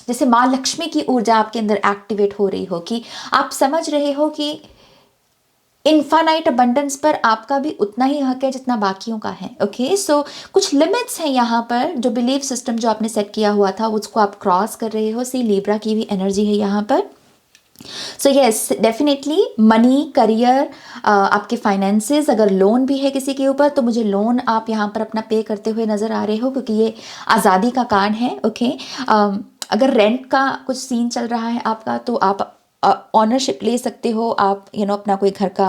जैसे माँ लक्ष्मी की ऊर्जा आपके अंदर एक्टिवेट हो रही हो, कि आप समझ रहे हो कि इनफाइनाइट अबंडेंस पर आपका भी उतना ही हक है जितना बाकियों का है। ओके, सो कुछ लिमिट्स हैं यहाँ पर, जो बिलीफ सिस्टम जो आपने सेट किया हुआ था उसको आप क्रॉस कर रहे हो। सी लिब्रा की भी एनर्जी है यहाँ पर। So yes, definitely money, career, आपके फाइनेंसेस, अगर लोन भी है किसी के ऊपर तो मुझे लोन आप यहाँ पर अपना पे करते हुए नज़र आ रहे हो, क्योंकि ये आज़ादी का कार्ड है। ओके, अगर रेंट का कुछ सीन चल रहा है आपका तो आप ऑनरशिप ले सकते हो, आप अपना कोई घर का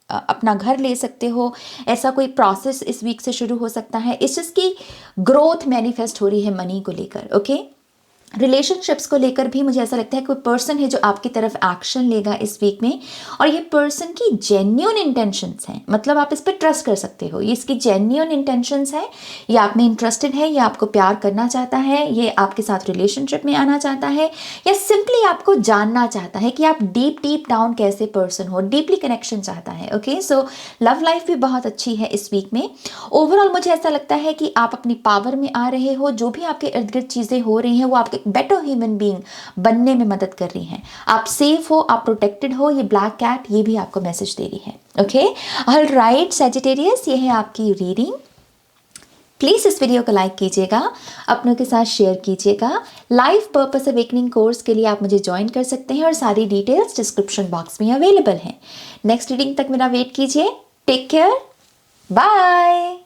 अपना घर ले सकते हो। ऐसा कोई प्रोसेस इस वीक से शुरू हो सकता है। इस चीज़ की ग्रोथ मैनिफेस्ट हो रही है मनी को लेकर। ओके, रिलेशनशिप्स को लेकर भी मुझे ऐसा लगता है कोई पर्सन है जो आपकी तरफ एक्शन लेगा इस वीक में, और ये पर्सन की जेन्युइन इंटेंशंस हैं, मतलब आप इस पर ट्रस्ट कर सकते हो। ये इसकी जेन्युइन इंटेंशंस है, ये आप में इंटरेस्टेड है, ये आपको प्यार करना चाहता है, ये आपके साथ रिलेशनशिप में आना चाहता है, या सिंपली आपको जानना चाहता है कि आप डीप डाउन कैसे पर्सन हो, डीपली कनेक्शन चाहता है। ओके, सो लव लाइफ भी बहुत अच्छी है इस वीक में। ओवरऑल मुझे ऐसा लगता है कि आप अपनी पावर में आ रहे हो, जो भी आपके इर्द गिर्द चीज़ें हो रही हैं वो आपके बेटर ह्यूमन बीइंग बनने में मदद कर रही हैं। आप सेफ हो, आप प्रोटेक्टेड हो, ये ब्लैक कैट ये भी आपको मैसेज दे रही है। ओके, ऑल राइट सैजिटेरियस, ये है आपकी रीडिंग। प्लीज़ इस वीडियो को लाइक कीजिएगा, अपनों के साथ शेयर कीजिएगा। लाइफ पर्पस अवेकनिंग कोर्स के लिए आप मुझे ज्वाइन कर सकते हैं और सारी डिटेल्स डिस्क्रिप्शन बॉक्स में अवेलेबल हैं। नेक्स्ट रीडिंग तक मेरा वेट कीजिए। Take care, bye.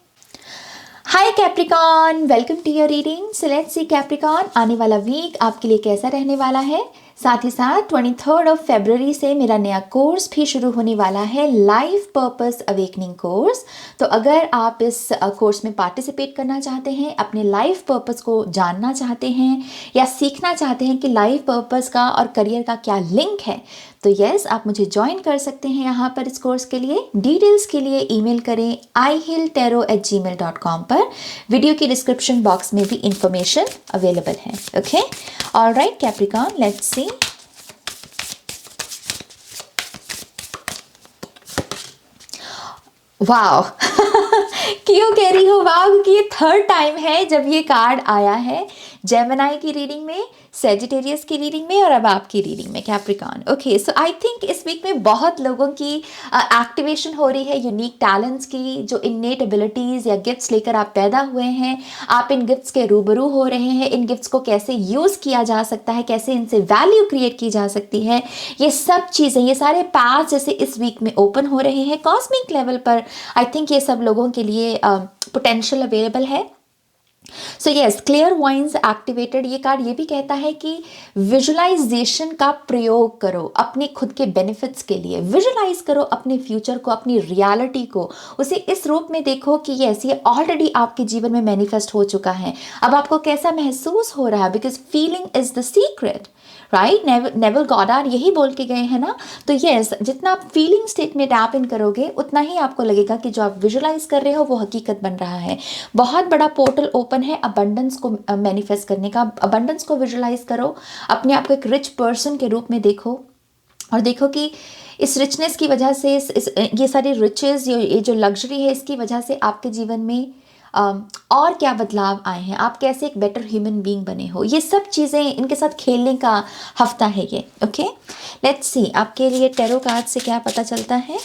Hi Capricorn, welcome to your reading. So let's see Capricorn, आने वाला वीक आपके लिए कैसा रहने वाला है। साथ ही साथ 23 फरवरी से मेरा नया कोर्स भी शुरू होने वाला है, लाइफ पर्पस अवेकनिंग कोर्स। तो अगर आप इस कोर्स में पार्टिसिपेट करना चाहते हैं, अपने लाइफ पर्पस को जानना चाहते हैं, या सीखना चाहते हैं कि लाइफ पर्पस का और करियर का क्या लिंक है, तो यस, आप मुझे ज्वाइन कर सकते हैं यहाँ पर इस कोर्स के लिए। डिटेल्स के लिए ईमेल करें ihealtarot@gmail.com पर। वीडियो की डिस्क्रिप्शन बॉक्स में भी इंफॉर्मेशन अवेलेबल है। Okay, alright Capricorn, let's see. Wow क्यों कह रही हो वाओ, क्योंकि ये थर्ड टाइम है जब ये कार्ड आया है, जेमिनी की रीडिंग में, सेजिटेरियस की रीडिंग में, और अब आपकी रीडिंग में Capricorn. Okay, so I think इस वीक में बहुत लोगों की एक्टिवेशन हो रही है यूनिक टैलेंट्स की, जो इननेट एबिलिटीज़ या गिफ्ट्स लेकर आप पैदा हुए हैं। आप इन गिफ्ट्स के रूबरू हो रहे हैं, इन गिफ्ट्स को कैसे यूज़ किया जा सकता है, कैसे इनसे वैल्यू क्रिएट की जा सकती है, ये सब चीज़ें, ये सारे पाथ जैसे इस वीक में ओपन हो रहे हैं कॉस्मिक लेवल पर। आई थिंक ये सब लोगों के लिए पोटेंशियल अवेलेबल है। So yes, clairvoyance activated, ये कार्ड ये भी कहता है कि विजुअलाइजेशन का प्रयोग करो अपने खुद के बेनिफिट्स के लिए। विजुअलाइज करो अपने फ्यूचर को, अपनी रियलिटी को, उसे इस रूप में देखो कि यस, ये ऑलरेडी आपके जीवन में मैनिफेस्ट हो चुका है। अब आपको कैसा महसूस हो रहा है, because feeling is the secret, right. Naval Goddard यही बोल के गए हैं ना। तो यस, जितना आप फीलिंग स्टेट में टैप इन करोगे उतना ही आपको लगेगा कि जो आप विजुअलाइज कर रहे हो वो हकीकत बन रहा है। बहुत बड़ा पोर्टल ओपन है अबंडेंस को मैनिफेस्ट करने का। अबंडेंस को विजुअलाइज करो, अपने आप को एक रिच पर्सन के रूप में देखो, और देखो कि इस रिचनेस की वजह से ये सारी रिचेस, ये जो लग्जरी है, इसकी वजह से आपके जीवन में और क्या बदलाव आए हैं, आप कैसे एक बेटर ह्यूमन बीइंग बने हो। ये सब चीज़ें, इनके साथ खेलने का हफ्ता है ये। ओके, लेट्स सी आपके लिए टैरो कार्ड से क्या पता चलता है।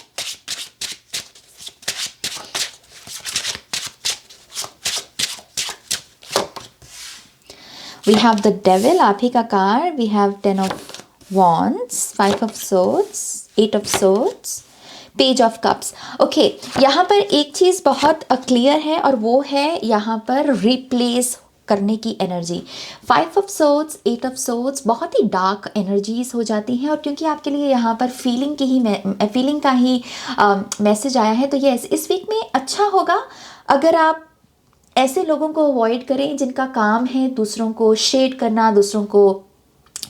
वी हैव द डेविल, आप ही का card. We have 10 of wands, 5 of swords, 8 of swords, page of cups. Okay, यहाँ पर एक चीज़ बहुत क्लियर है, और वो है यहाँ पर रिप्लेस करने की energy. 5 of swords, 8 of swords बहुत ही डार्क एनर्जीज हो जाती हैं, और क्योंकि आपके लिए यहाँ पर फीलिंग का ही मैसेज आया है, तो यस, इस वीक में अच्छा होगा अगर आप ऐसे लोगों को अवॉइड करें जिनका काम है दूसरों को शेड करना, दूसरों को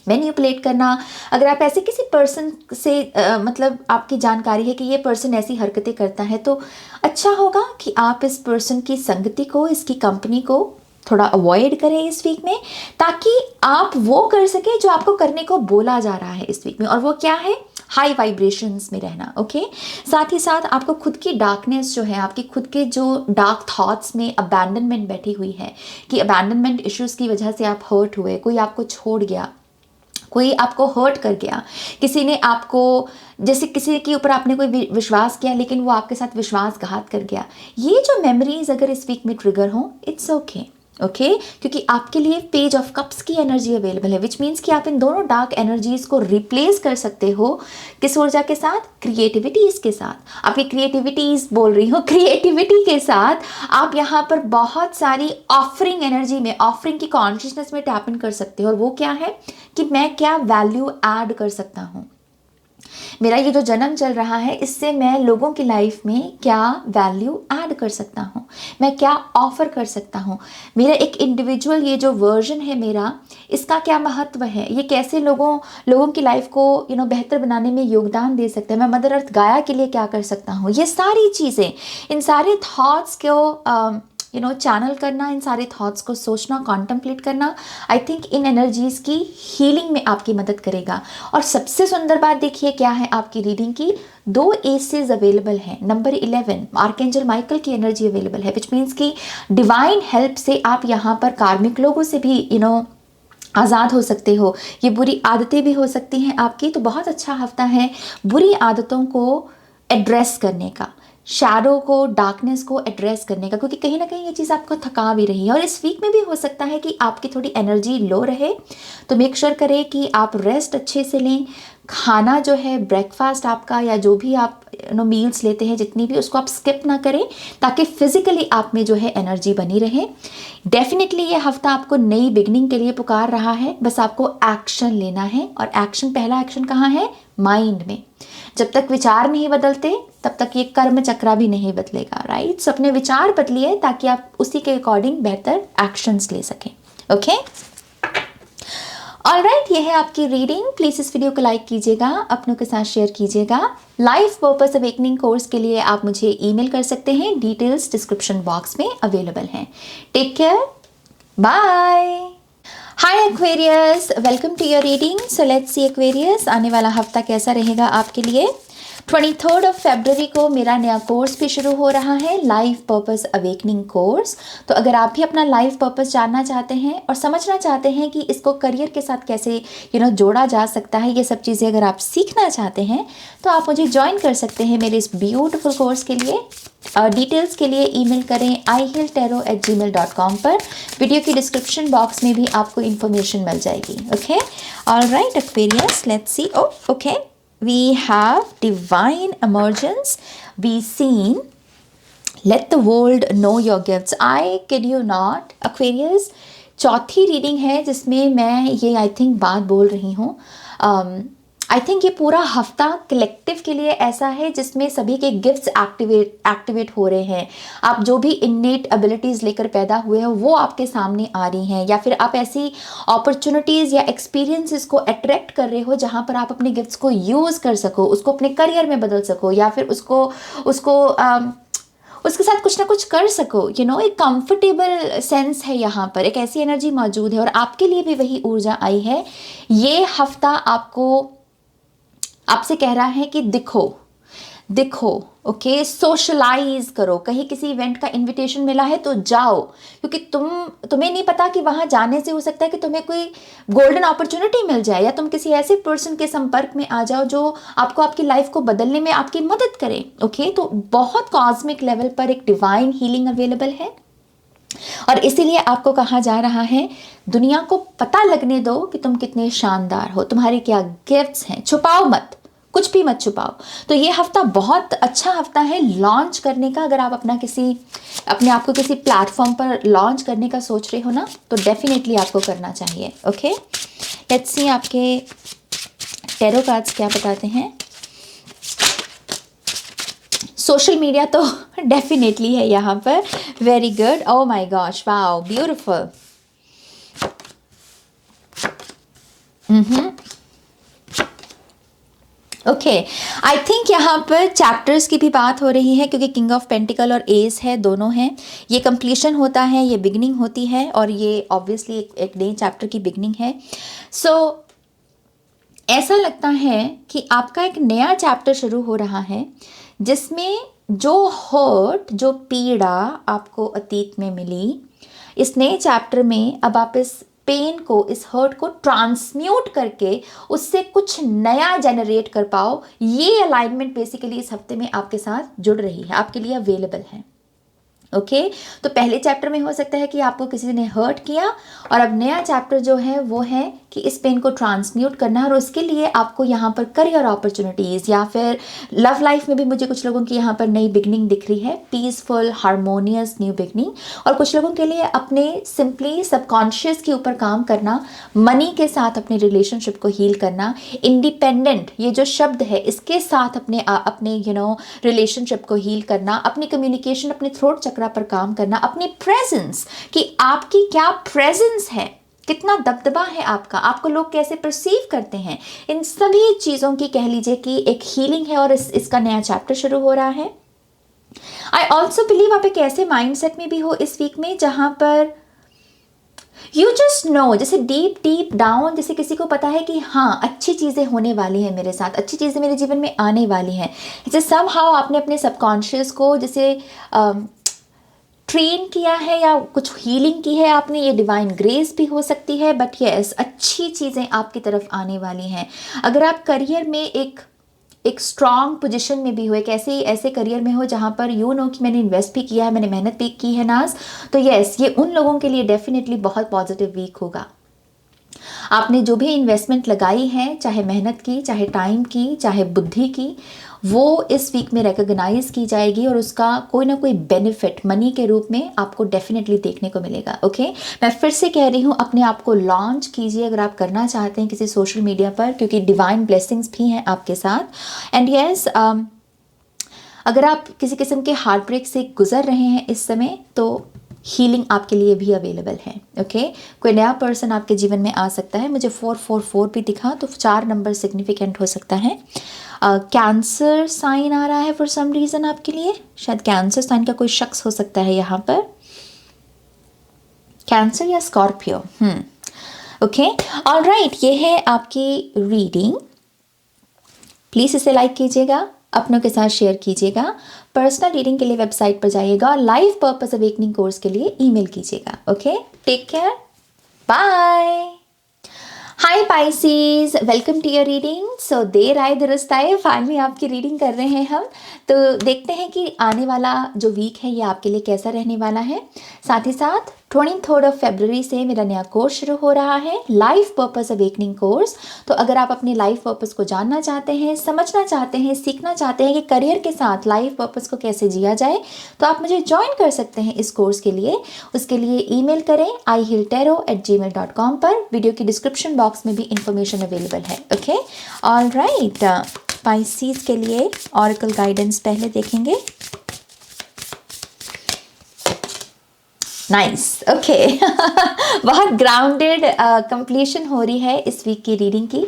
मैनिपुलेट करना। अगर आप ऐसे किसी पर्सन से मतलब आपकी जानकारी है कि ये पर्सन ऐसी हरकतें करता है, तो अच्छा होगा कि आप इस पर्सन की संगति को, इसकी कंपनी को थोड़ा अवॉइड करें इस वीक में, ताकि आप वो कर सकें जो आपको करने को बोला जा रहा है इस वीक में। और वो क्या है? हाई वाइब्रेशंस में रहना। ओके, साथ ही साथ आपको खुद की डार्कनेस जो है, आपकी खुद के जो डार्क थॉट्स में अबैंडनमेंट बैठी हुई है कि अबैंडनमेंट इश्यूज़ की वजह से आप हर्ट हुए, कोई आपको छोड़ गया, कोई आपको हर्ट कर गया, किसी ने आपको, जैसे किसी के ऊपर आपने कोई विश्वास किया लेकिन वो आपके साथ विश्वासघात कर गया, ये जो मेमोरीज अगर इस वीक में ट्रिगर हो, इट्स ओके। ओके, क्योंकि आपके लिए पेज ऑफ कप्स की एनर्जी अवेलेबल है, विच मीन्स कि आप इन दोनों डार्क एनर्जीज को रिप्लेस कर सकते हो किस ऊर्जा के साथ? क्रिएटिविटीज के साथ। आपकी क्रिएटिविटीज बोल रही हो, क्रिएटिविटी के साथ आप यहाँ पर बहुत सारी ऑफरिंग एनर्जी में, ऑफरिंग की कॉन्शियसनेस में टैप इन कर सकते हो। और वो क्या है कि मैं क्या वैल्यू ऐड कर सकता हूँ, मेरा ये जो जन्म चल रहा है इससे मैं लोगों की लाइफ में क्या वैल्यू ऐड कर सकता हूँ, मैं क्या ऑफर कर सकता हूँ, मेरा एक इंडिविजुअल ये जो वर्जन है मेरा, इसका क्या महत्व है, ये कैसे लोगों की लाइफ को बेहतर बनाने में योगदान दे सकते हैं, मैं मदर अर्थ गाया के लिए क्या कर सकता हूँ। ये सारी चीज़ें, इन सारे थॉट्स को चैनल करना, इन सारे थॉट्स को सोचना, कॉन्टम्पलेट करना, आई थिंक इन एनर्जीज़ की हीलिंग में आपकी मदद करेगा। और सबसे सुंदर बात देखिए क्या है आपकी रीडिंग की, 2 एसेस अवेलेबल हैं। नंबर 11 आर्कएंजल माइकल की एनर्जी अवेलेबल है, विच मीन्स कि डिवाइन हेल्प से आप यहाँ पर कार्मिक लोगों से भी आज़ाद हो सकते हो। ये बुरी आदतें भी हो सकती हैं आपकी, तो बहुत अच्छा हफ्ता है बुरी आदतों को एड्रेस करने का, शैडो को, डार्कनेस को एड्रेस करने का, क्योंकि कहीं ना कहीं ये चीज़ आपको थका भी रही है। और इस वीक में भी हो सकता है कि आपकी थोड़ी एनर्जी लो रहे, तो मेक श्योर करें कि आप रेस्ट अच्छे से लें। खाना जो है, ब्रेकफास्ट आपका या जो भी आप मील्स लेते हैं जितनी भी, उसको आप स्किप ना करें ताकि फिजिकली आप में जो है एनर्जी बनी रहे। डेफिनेटली ये हफ्ता आपको नई बिगनिंग के लिए पुकार रहा है, बस आपको एक्शन लेना है। और एक्शन, पहला एक्शन कहाँ है? माइंड में। जब तक विचार नहीं बदलते तब तक ये कर्म चक्रा भी नहीं बदलेगा, राइट? सो अपने विचार बदलिए ताकि आप उसी के अकॉर्डिंग बेहतर एक्शंस ले सकें। ओके, ऑलराइट, ये है आपकी रीडिंग। प्लीज़ इस वीडियो को लाइक कीजिएगा, अपनों के साथ शेयर कीजिएगा। लाइफ पर्पस अवेकनिंग कोर्स के लिए आप मुझे ईमेल कर सकते हैं, डिटेल्स डिस्क्रिप्शन बॉक्स में अवेलेबल हैं। Take care, bye. Hi Aquarius, welcome to your reading. So let's see Aquarius, आने वाला हफ्ता कैसा रहेगा आपके लिए। 23 फरवरी को मेरा नया कोर्स भी शुरू हो रहा है, लाइफ पर्पस अवेकनिंग कोर्स। तो अगर आप भी अपना लाइफ पर्पस जानना चाहते हैं और समझना चाहते हैं कि इसको करियर के साथ कैसे जोड़ा जा सकता है, ये सब चीज़ें अगर आप सीखना चाहते हैं तो आप मुझे ज्वाइन कर सकते हैं मेरे इस ब्यूटीफुल कोर्स के लिए। डिटेल्स के लिए ईमेल करें ihilltarot@gmail.com पर। वीडियो की डिस्क्रिप्शन बॉक्स में भी आपको इन्फॉर्मेशन मिल जाएगी। Okay, alright Aquarius, let's see. Okay, we have divine emergence. We seen, let the world know your gifts. I kid you not, Aquarius, चौथी रीडिंग है जिसमें मैं ये आई थिंक बात बोल रही हूँ। आई थिंक ये पूरा हफ्ता कलेक्टिव के लिए ऐसा है जिसमें सभी के गिफ्ट्स एक्टिवेट हो रहे हैं। आप जो भी इन्नेट एबिलिटीज़ लेकर पैदा हुए हो वो आपके सामने आ रही हैं, या फिर आप ऐसी अपॉर्चुनिटीज़ या एक्सपीरियंसेस को अट्रैक्ट कर रहे हो जहाँ पर आप अपने गिफ्ट्स को यूज़ कर सको, उसको अपने करियर में बदल सको, या फिर उसके साथ कुछ ना कुछ कर सको। एक कंफर्टेबल सेंस है यहाँ पर, एक ऐसी एनर्जी मौजूद है और आपके लिए भी वही ऊर्जा आई है। ये हफ्ता आपसे कह रहा है कि दिखो, ओके, सोशलाइज करो। कहीं किसी इवेंट का इनविटेशन मिला है तो जाओ, क्योंकि तुम्हें नहीं पता कि वहाँ जाने से हो सकता है कि तुम्हें कोई गोल्डन अपॉर्चुनिटी मिल जाए, या तुम किसी ऐसे पर्सन के संपर्क में आ जाओ जो आपको आपकी लाइफ को बदलने में आपकी मदद करे। ओके, तो बहुत कॉस्मिक लेवल पर एक डिवाइन हीलिंग अवेलेबल है और इसीलिए आपको कहा जा रहा है दुनिया को पता लगने दो कि तुम कितने शानदार हो, तुम्हारे क्या गिफ्ट्स हैं, छुपाओ मत, कुछ भी मत छुपाओ। तो ये हफ्ता बहुत अच्छा हफ्ता है लॉन्च करने का। अगर आप अपने आप को किसी प्लेटफॉर्म पर लॉन्च करने का सोच रहे हो ना, तो डेफिनेटली आपको करना चाहिए। ओके, लेट्स सी आपके टैरो कार्ड्स क्या बताते हैं। सोशल मीडिया तो डेफिनेटली है यहाँ पर। Very good, oh my gosh, wow, beautiful. Okay, I think यहाँ पर चैप्टर्स की भी बात हो रही है, क्योंकि किंग ऑफ पेंटिकल और एस है, दोनों हैं। ये कंप्लीशन होता है, ये बिगनिंग होती है, और ये ऑब्वियसली एक नए चैप्टर की बिगनिंग है। सो ऐसा लगता है कि आपका एक नया चैप्टर शुरू हो रहा है, जिसमें जो हर्ट, जो पीड़ा आपको अतीत में मिली, इस नए चैप्टर में अब आप इस पेन को, इस हर्ट को ट्रांसम्यूट करके उससे कुछ नया जनरेट कर पाओ। ये अलाइनमेंट बेसिकली इस हफ्ते में आपके साथ जुड़ रही है, आपके लिए अवेलेबल है। ओके तो पहले चैप्टर में हो सकता है कि आपको किसी ने हर्ट किया, और अब नया चैप्टर जो है वो है कि इस पेन को ट्रांसम्यूट करना है, और उसके लिए आपको यहाँ पर करियर अपॉर्चुनिटीज़ या फिर लव लाइफ में भी मुझे कुछ लोगों की यहाँ पर नई बिगनिंग दिख रही है, पीसफुल हारमोनियस न्यू बिगनिंग। और कुछ लोगों के लिए अपने सिंपली सबकॉन्शियस के ऊपर काम करना, मनी के साथ अपने रिलेशनशिप को हील करना, इंडिपेंडेंट ये जो शब्द है इसके साथ अपने अपने रिलेशनशिप को हील करना, अपनी कम्युनिकेशन, अपने थ्रोट चक्रा पर काम करना, अपनी प्रेजेंस कि आपकी क्या प्रेजेंस है, कितना दबदबा है आपका, आपको लोग कैसे परसीव करते हैं, इन सभी चीज़ों की कह लीजिए कि एक हीलिंग है, और इसका नया चैप्टर शुरू हो रहा है। आई ऑल्सो बिलीव आप एक ऐसे माइंडसेट में भी हो इस वीक में जहां पर यू जस्ट नो, जैसे डीप डीप डाउन, जैसे किसी को पता है कि हाँ अच्छी चीज़ें होने वाली हैं मेरे साथ, अच्छी चीज़ें मेरे जीवन में आने वाली हैं। जैसे समहाउ आपने अपने सबकॉन्शियस को जैसे ट्रेन किया है या कुछ हीलिंग की है आपने, ये डिवाइन ग्रेस भी हो सकती है, बट यस अच्छी चीज़ें आपकी तरफ आने वाली हैं। अगर आप करियर में एक स्ट्रॉन्ग पोजीशन में भी हो, एक ऐसे करियर में हो जहाँ पर यू नो कि मैंने इन्वेस्ट भी किया है, मैंने मेहनत भी की है नाज, तो यस ये उन लोगों के लिए डेफिनेटली बहुत पॉजिटिव वीक होगा। आपने जो भी इन्वेस्टमेंट लगाई है, चाहे मेहनत की, चाहे टाइम की, चाहे बुद्धि की, वो इस वीक में रिकॉग्नाइज की जाएगी, और उसका कोई ना कोई बेनिफिट मनी के रूप में आपको डेफिनेटली देखने को मिलेगा। ओके मैं फिर से कह रही हूँ, अपने आप को लॉन्च कीजिए अगर आप करना चाहते हैं किसी सोशल मीडिया पर, क्योंकि डिवाइन ब्लेसिंग्स भी हैं आपके साथ। एंड यस अगर आप किसी किस्म के हार्ट ब्रेक से गुजर रहे हैं इस समय, तो हीलिंग आपके लिए भी अवेलेबल है। ओके कोई नया पर्सन आपके जीवन में आ सकता है। मुझे 444 भी दिखा, तो 4 नंबर सिग्निफिकेंट हो सकता है। कैंसर साइन आ रहा है फॉर सम रीज़न आपके लिए, शायद कैंसर साइन का कोई शख्स हो सकता है यहाँ पर, कैंसर या स्कॉर्पियो। ओके ऑलराइट, ये है आपकी रीडिंग। प्लीज़ इसे लाइक कीजिएगा, अपनों के साथ शेयर कीजिएगा। पर्सनल रीडिंग के लिए वेबसाइट पर जाइएगा, और लाइफ पर्पस अवेकनिंग कोर्स के लिए ईमेल कीजिएगा। Okay take care, bye. Hi Pisces, welcome to your reading. So देर आए दुरुस्त आए, फाइनली आपकी रीडिंग कर रहे हैं हम। तो देखते हैं कि आने वाला जो वीक है ये आपके लिए कैसा रहने वाला है। साथ ही साथ 23 फरवरी से मेरा नया कोर्स शुरू हो रहा है, लाइफ पर्पस अवेकनिंग कोर्स। तो अगर आप अपने लाइफ पर्पस को जानना चाहते हैं, समझना चाहते हैं, सीखना चाहते हैं कि करियर के साथ लाइफ पर्पस को कैसे जिया जाए, तो आप मुझे ज्वाइन कर सकते हैं इस कोर्स के लिए। उसके लिए ईमेल करें ihealtarot@gmail.com पर। वीडियो की डिस्क्रिप्शन बॉक्स में भी इंफॉर्मेशन अवेलेबल है। ओके ऑलराइट, पाइसीज के लिए ऑरेकल गाइडेंस पहले देखेंगे। नाइस ओके बहुत ग्राउंडेड कंप्लीशन हो रही है इस वीक की रीडिंग की।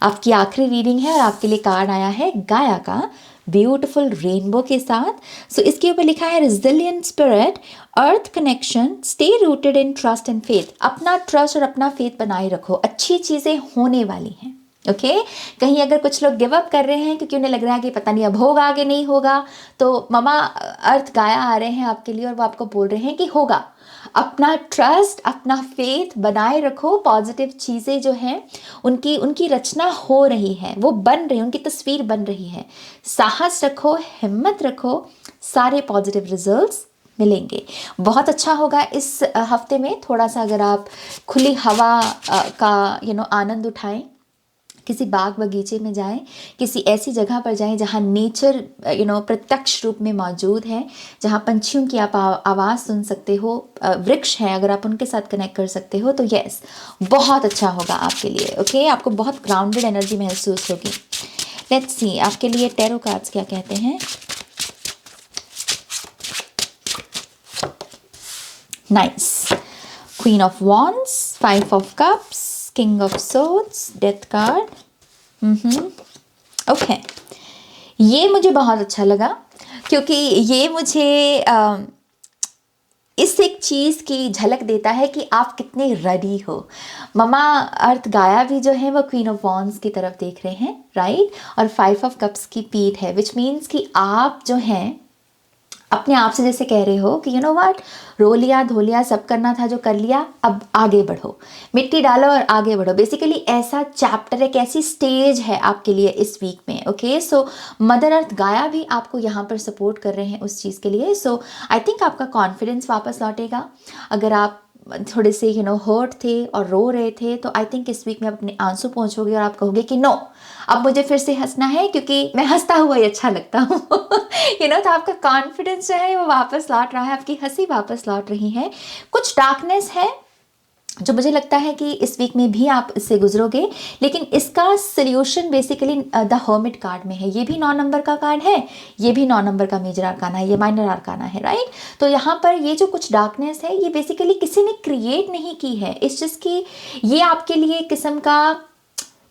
आपकी आखिरी रीडिंग है, और आपके लिए कार्ड आया है गाया का ब्यूटिफुल रेनबो के साथ। सो इसके ऊपर लिखा है resilient spirit, earth connection, stay rooted in trust and faith. अपना ट्रस्ट और अपना फेथ बनाए रखो, अच्छी चीज़ें होने वाली हैं। ओके कहीं अगर कुछ लोग गिव अप कर रहे हैं क्योंकि उन्हें लग रहा है कि पता नहीं अब होगा आगे नहीं होगा, तो ममा अर्थ गाया आ रहे हैं आपके लिए, और वो आपको बोल रहे हैं कि होगा। अपना ट्रस्ट, अपना फेथ बनाए रखो। पॉजिटिव चीज़ें जो हैं उनकी रचना हो रही है, वो बन रही है, उनकी तस्वीर बन रही है। साहस रखो, हिम्मत रखो, सारे पॉजिटिव रिजल्ट्स मिलेंगे। बहुत अच्छा होगा इस हफ्ते में। थोड़ा सा अगर आप खुली हवा का आनंद उठाएं, किसी बाग बगीचे में जाएं, किसी ऐसी जगह पर जाएं जहां नेचर प्रत्यक्ष रूप में मौजूद है, जहां पंछियों की आप आवाज़ सुन सकते हो, वृक्ष हैं अगर आप उनके साथ कनेक्ट कर सकते हो, तो यस बहुत अच्छा होगा आपके लिए। ओके आपको बहुत ग्राउंडेड एनर्जी महसूस होगी। लेट्स सी आपके लिए टैरो कार्ड्स क्या कहते हैं। Nice, queen of wands, 5 of cups, king of swords, death card. Okay ये मुझे बहुत अच्छा लगा, क्योंकि ये मुझे इस एक चीज़ की झलक देता है कि आप कितने रेडी हो। ममा अर्थ गाया भी जो है वो क्वीन ऑफ वॉन्ड्स की तरफ देख रहे हैं, राइट, और 5 ऑफ कप्स की पीठ है, विच मीन्स कि आप जो हैं अपने आप से जैसे कह रहे हो कि यू नो व्हाट, रो लिया धो लिया सब करना था जो कर लिया, अब आगे बढ़ो, मिट्टी डालो और आगे बढ़ो। बेसिकली ऐसा चैप्टर, एक ऐसी स्टेज है आपके लिए इस वीक में। ओके, सो मदर अर्थ गाया भी आपको यहाँ पर सपोर्ट कर रहे हैं उस चीज़ के लिए। सो आई थिंक आपका कॉन्फिडेंस वापस लौटेगा। अगर आप थोड़े से हर्ट थे और रो रहे थे, तो आई थिंक इस वीक में अपने आंसू पहुँचोगे और आप कहोगे कि नो, अब मुझे फिर से हंसना है क्योंकि मैं हंसता हुआ ही अच्छा लगता हूँ। तो आपका कॉन्फिडेंस जो है वो वापस लौट रहा है, आपकी हंसी वापस लौट रही है। कुछ डार्कनेस है जो मुझे लगता है कि इस वीक में भी आप इससे गुजरोगे, लेकिन इसका solution basically the hermit card में है। ये भी 9 नंबर का कार्ड है, ये भी 9 नंबर का मेजर आर्काना है, ये माइनर आर्काना है, राइट। तो यहाँ पर ये जो कुछ डार्कनेस है ये बेसिकली किसी ने क्रिएट नहीं की है, इस चीज़ की ये आपके लिए किस्म का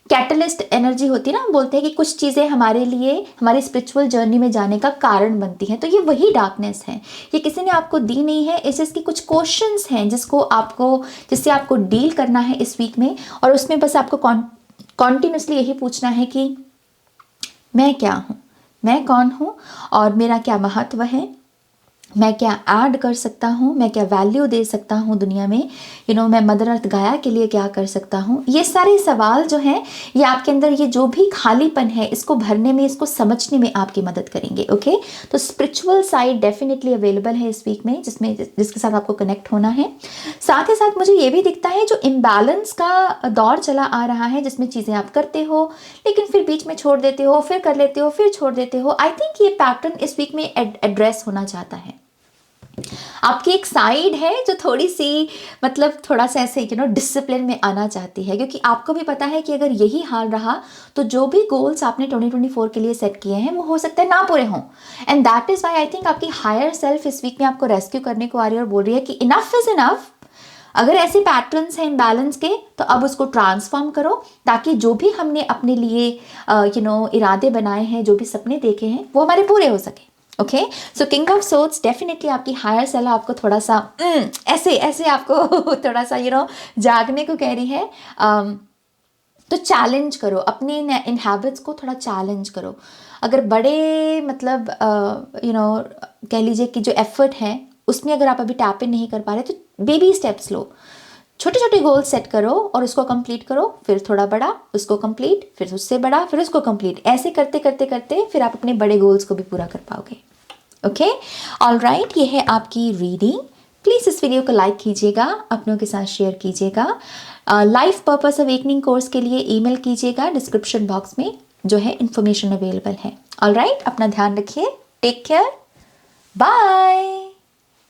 कैटलिस्ट एनर्जी होती है ना, हम बोलते हैं कि कुछ चीज़ें हमारे लिए हमारी स्पिरिचुअल जर्नी में जाने का कारण बनती हैं। तो ये वही डार्कनेस है, ये किसी ने आपको दी नहीं है, इस इसकी कुछ क्वेश्चंस हैं जिससे आपको डील करना है इस वीक में। और उसमें बस आपको कॉन्टिन्यूसली यही पूछना है कि मैं क्या हूँ, मैं कौन हूँ और मेरा क्या महत्व है, मैं क्या ऐड कर सकता हूँ, मैं क्या वैल्यू दे सकता हूँ दुनिया में, मैं मदर अर्थ गाया के लिए क्या कर सकता हूँ। ये सारे सवाल जो हैं ये आपके अंदर ये जो भी खालीपन है इसको भरने में, इसको समझने में आपकी मदद करेंगे। ओके, तो स्पिरिचुअल साइड डेफिनेटली अवेलेबल है इस वीक में, जिसके साथ आपको कनेक्ट होना है। साथ ही साथ मुझे ये भी दिखता है जो इम्बैलेंस का दौर चला आ रहा है, जिसमें चीज़ें आप करते हो लेकिन फिर बीच में छोड़ देते हो, फिर कर लेते हो, फिर छोड़ देते हो। आई थिंक ये पैटर्न इस वीक में एड्रेस होना चाहता है। आपकी एक साइड है जो थोड़ी सी थोड़ा सा ऐसे डिसिप्लिन में आना चाहती है, क्योंकि आपको भी पता है कि अगर यही हाल रहा तो जो भी गोल्स आपने 2024 के लिए सेट किए हैं वो हो सकता है ना पूरे हों। And that is why I think आपकी हायर सेल्फ इस वीक में आपको रेस्क्यू करने को आ रही है और बोल रही है कि इनफ इज़ इनफ। अगर ऐसे पैटर्न्स हैं इम्बैलेंस के तो अब उसको ट्रांसफॉर्म करो, ताकि जो भी हमने अपने लिए इरादे बनाए हैं, जो भी सपने देखे हैं वो हमारे पूरे हो सके। Okay, so king of swords definitely आपकी हायर सेल्फ आपको थोड़ा सा ऐसे आपको थोड़ा सा जागने को कह रही है। तो चैलेंज करो अपने इन हैबिट्स को, थोड़ा चैलेंज करो। अगर बड़े कह लीजिए कि जो एफर्ट है उसमें अगर आप अभी टैप इन नहीं कर पा रहे तो बेबी स्टेप्स लो, छोटे छोटे गोल सेट करो और उसको कंप्लीट करो, फिर थोड़ा बड़ा, उसको कंप्लीट, फिर उससे बड़ा, फिर उसको कंप्लीट। ऐसे करते करते करते फिर आप अपने बड़े गोल्स को भी पूरा कर पाओगे। ओके, ऑल राइट, ये है आपकी रीडिंग। प्लीज़ इस वीडियो को लाइक कीजिएगा, अपनों के साथ शेयर कीजिएगा। लाइफ पर्पस अवेकनिंग कोर्स के लिए ईमेल कीजिएगा, डिस्क्रिप्शन बॉक्स में जो है इन्फॉर्मेशन अवेलेबल है। ऑल राइट, अपना ध्यान रखिए, टेक केयर, बाय।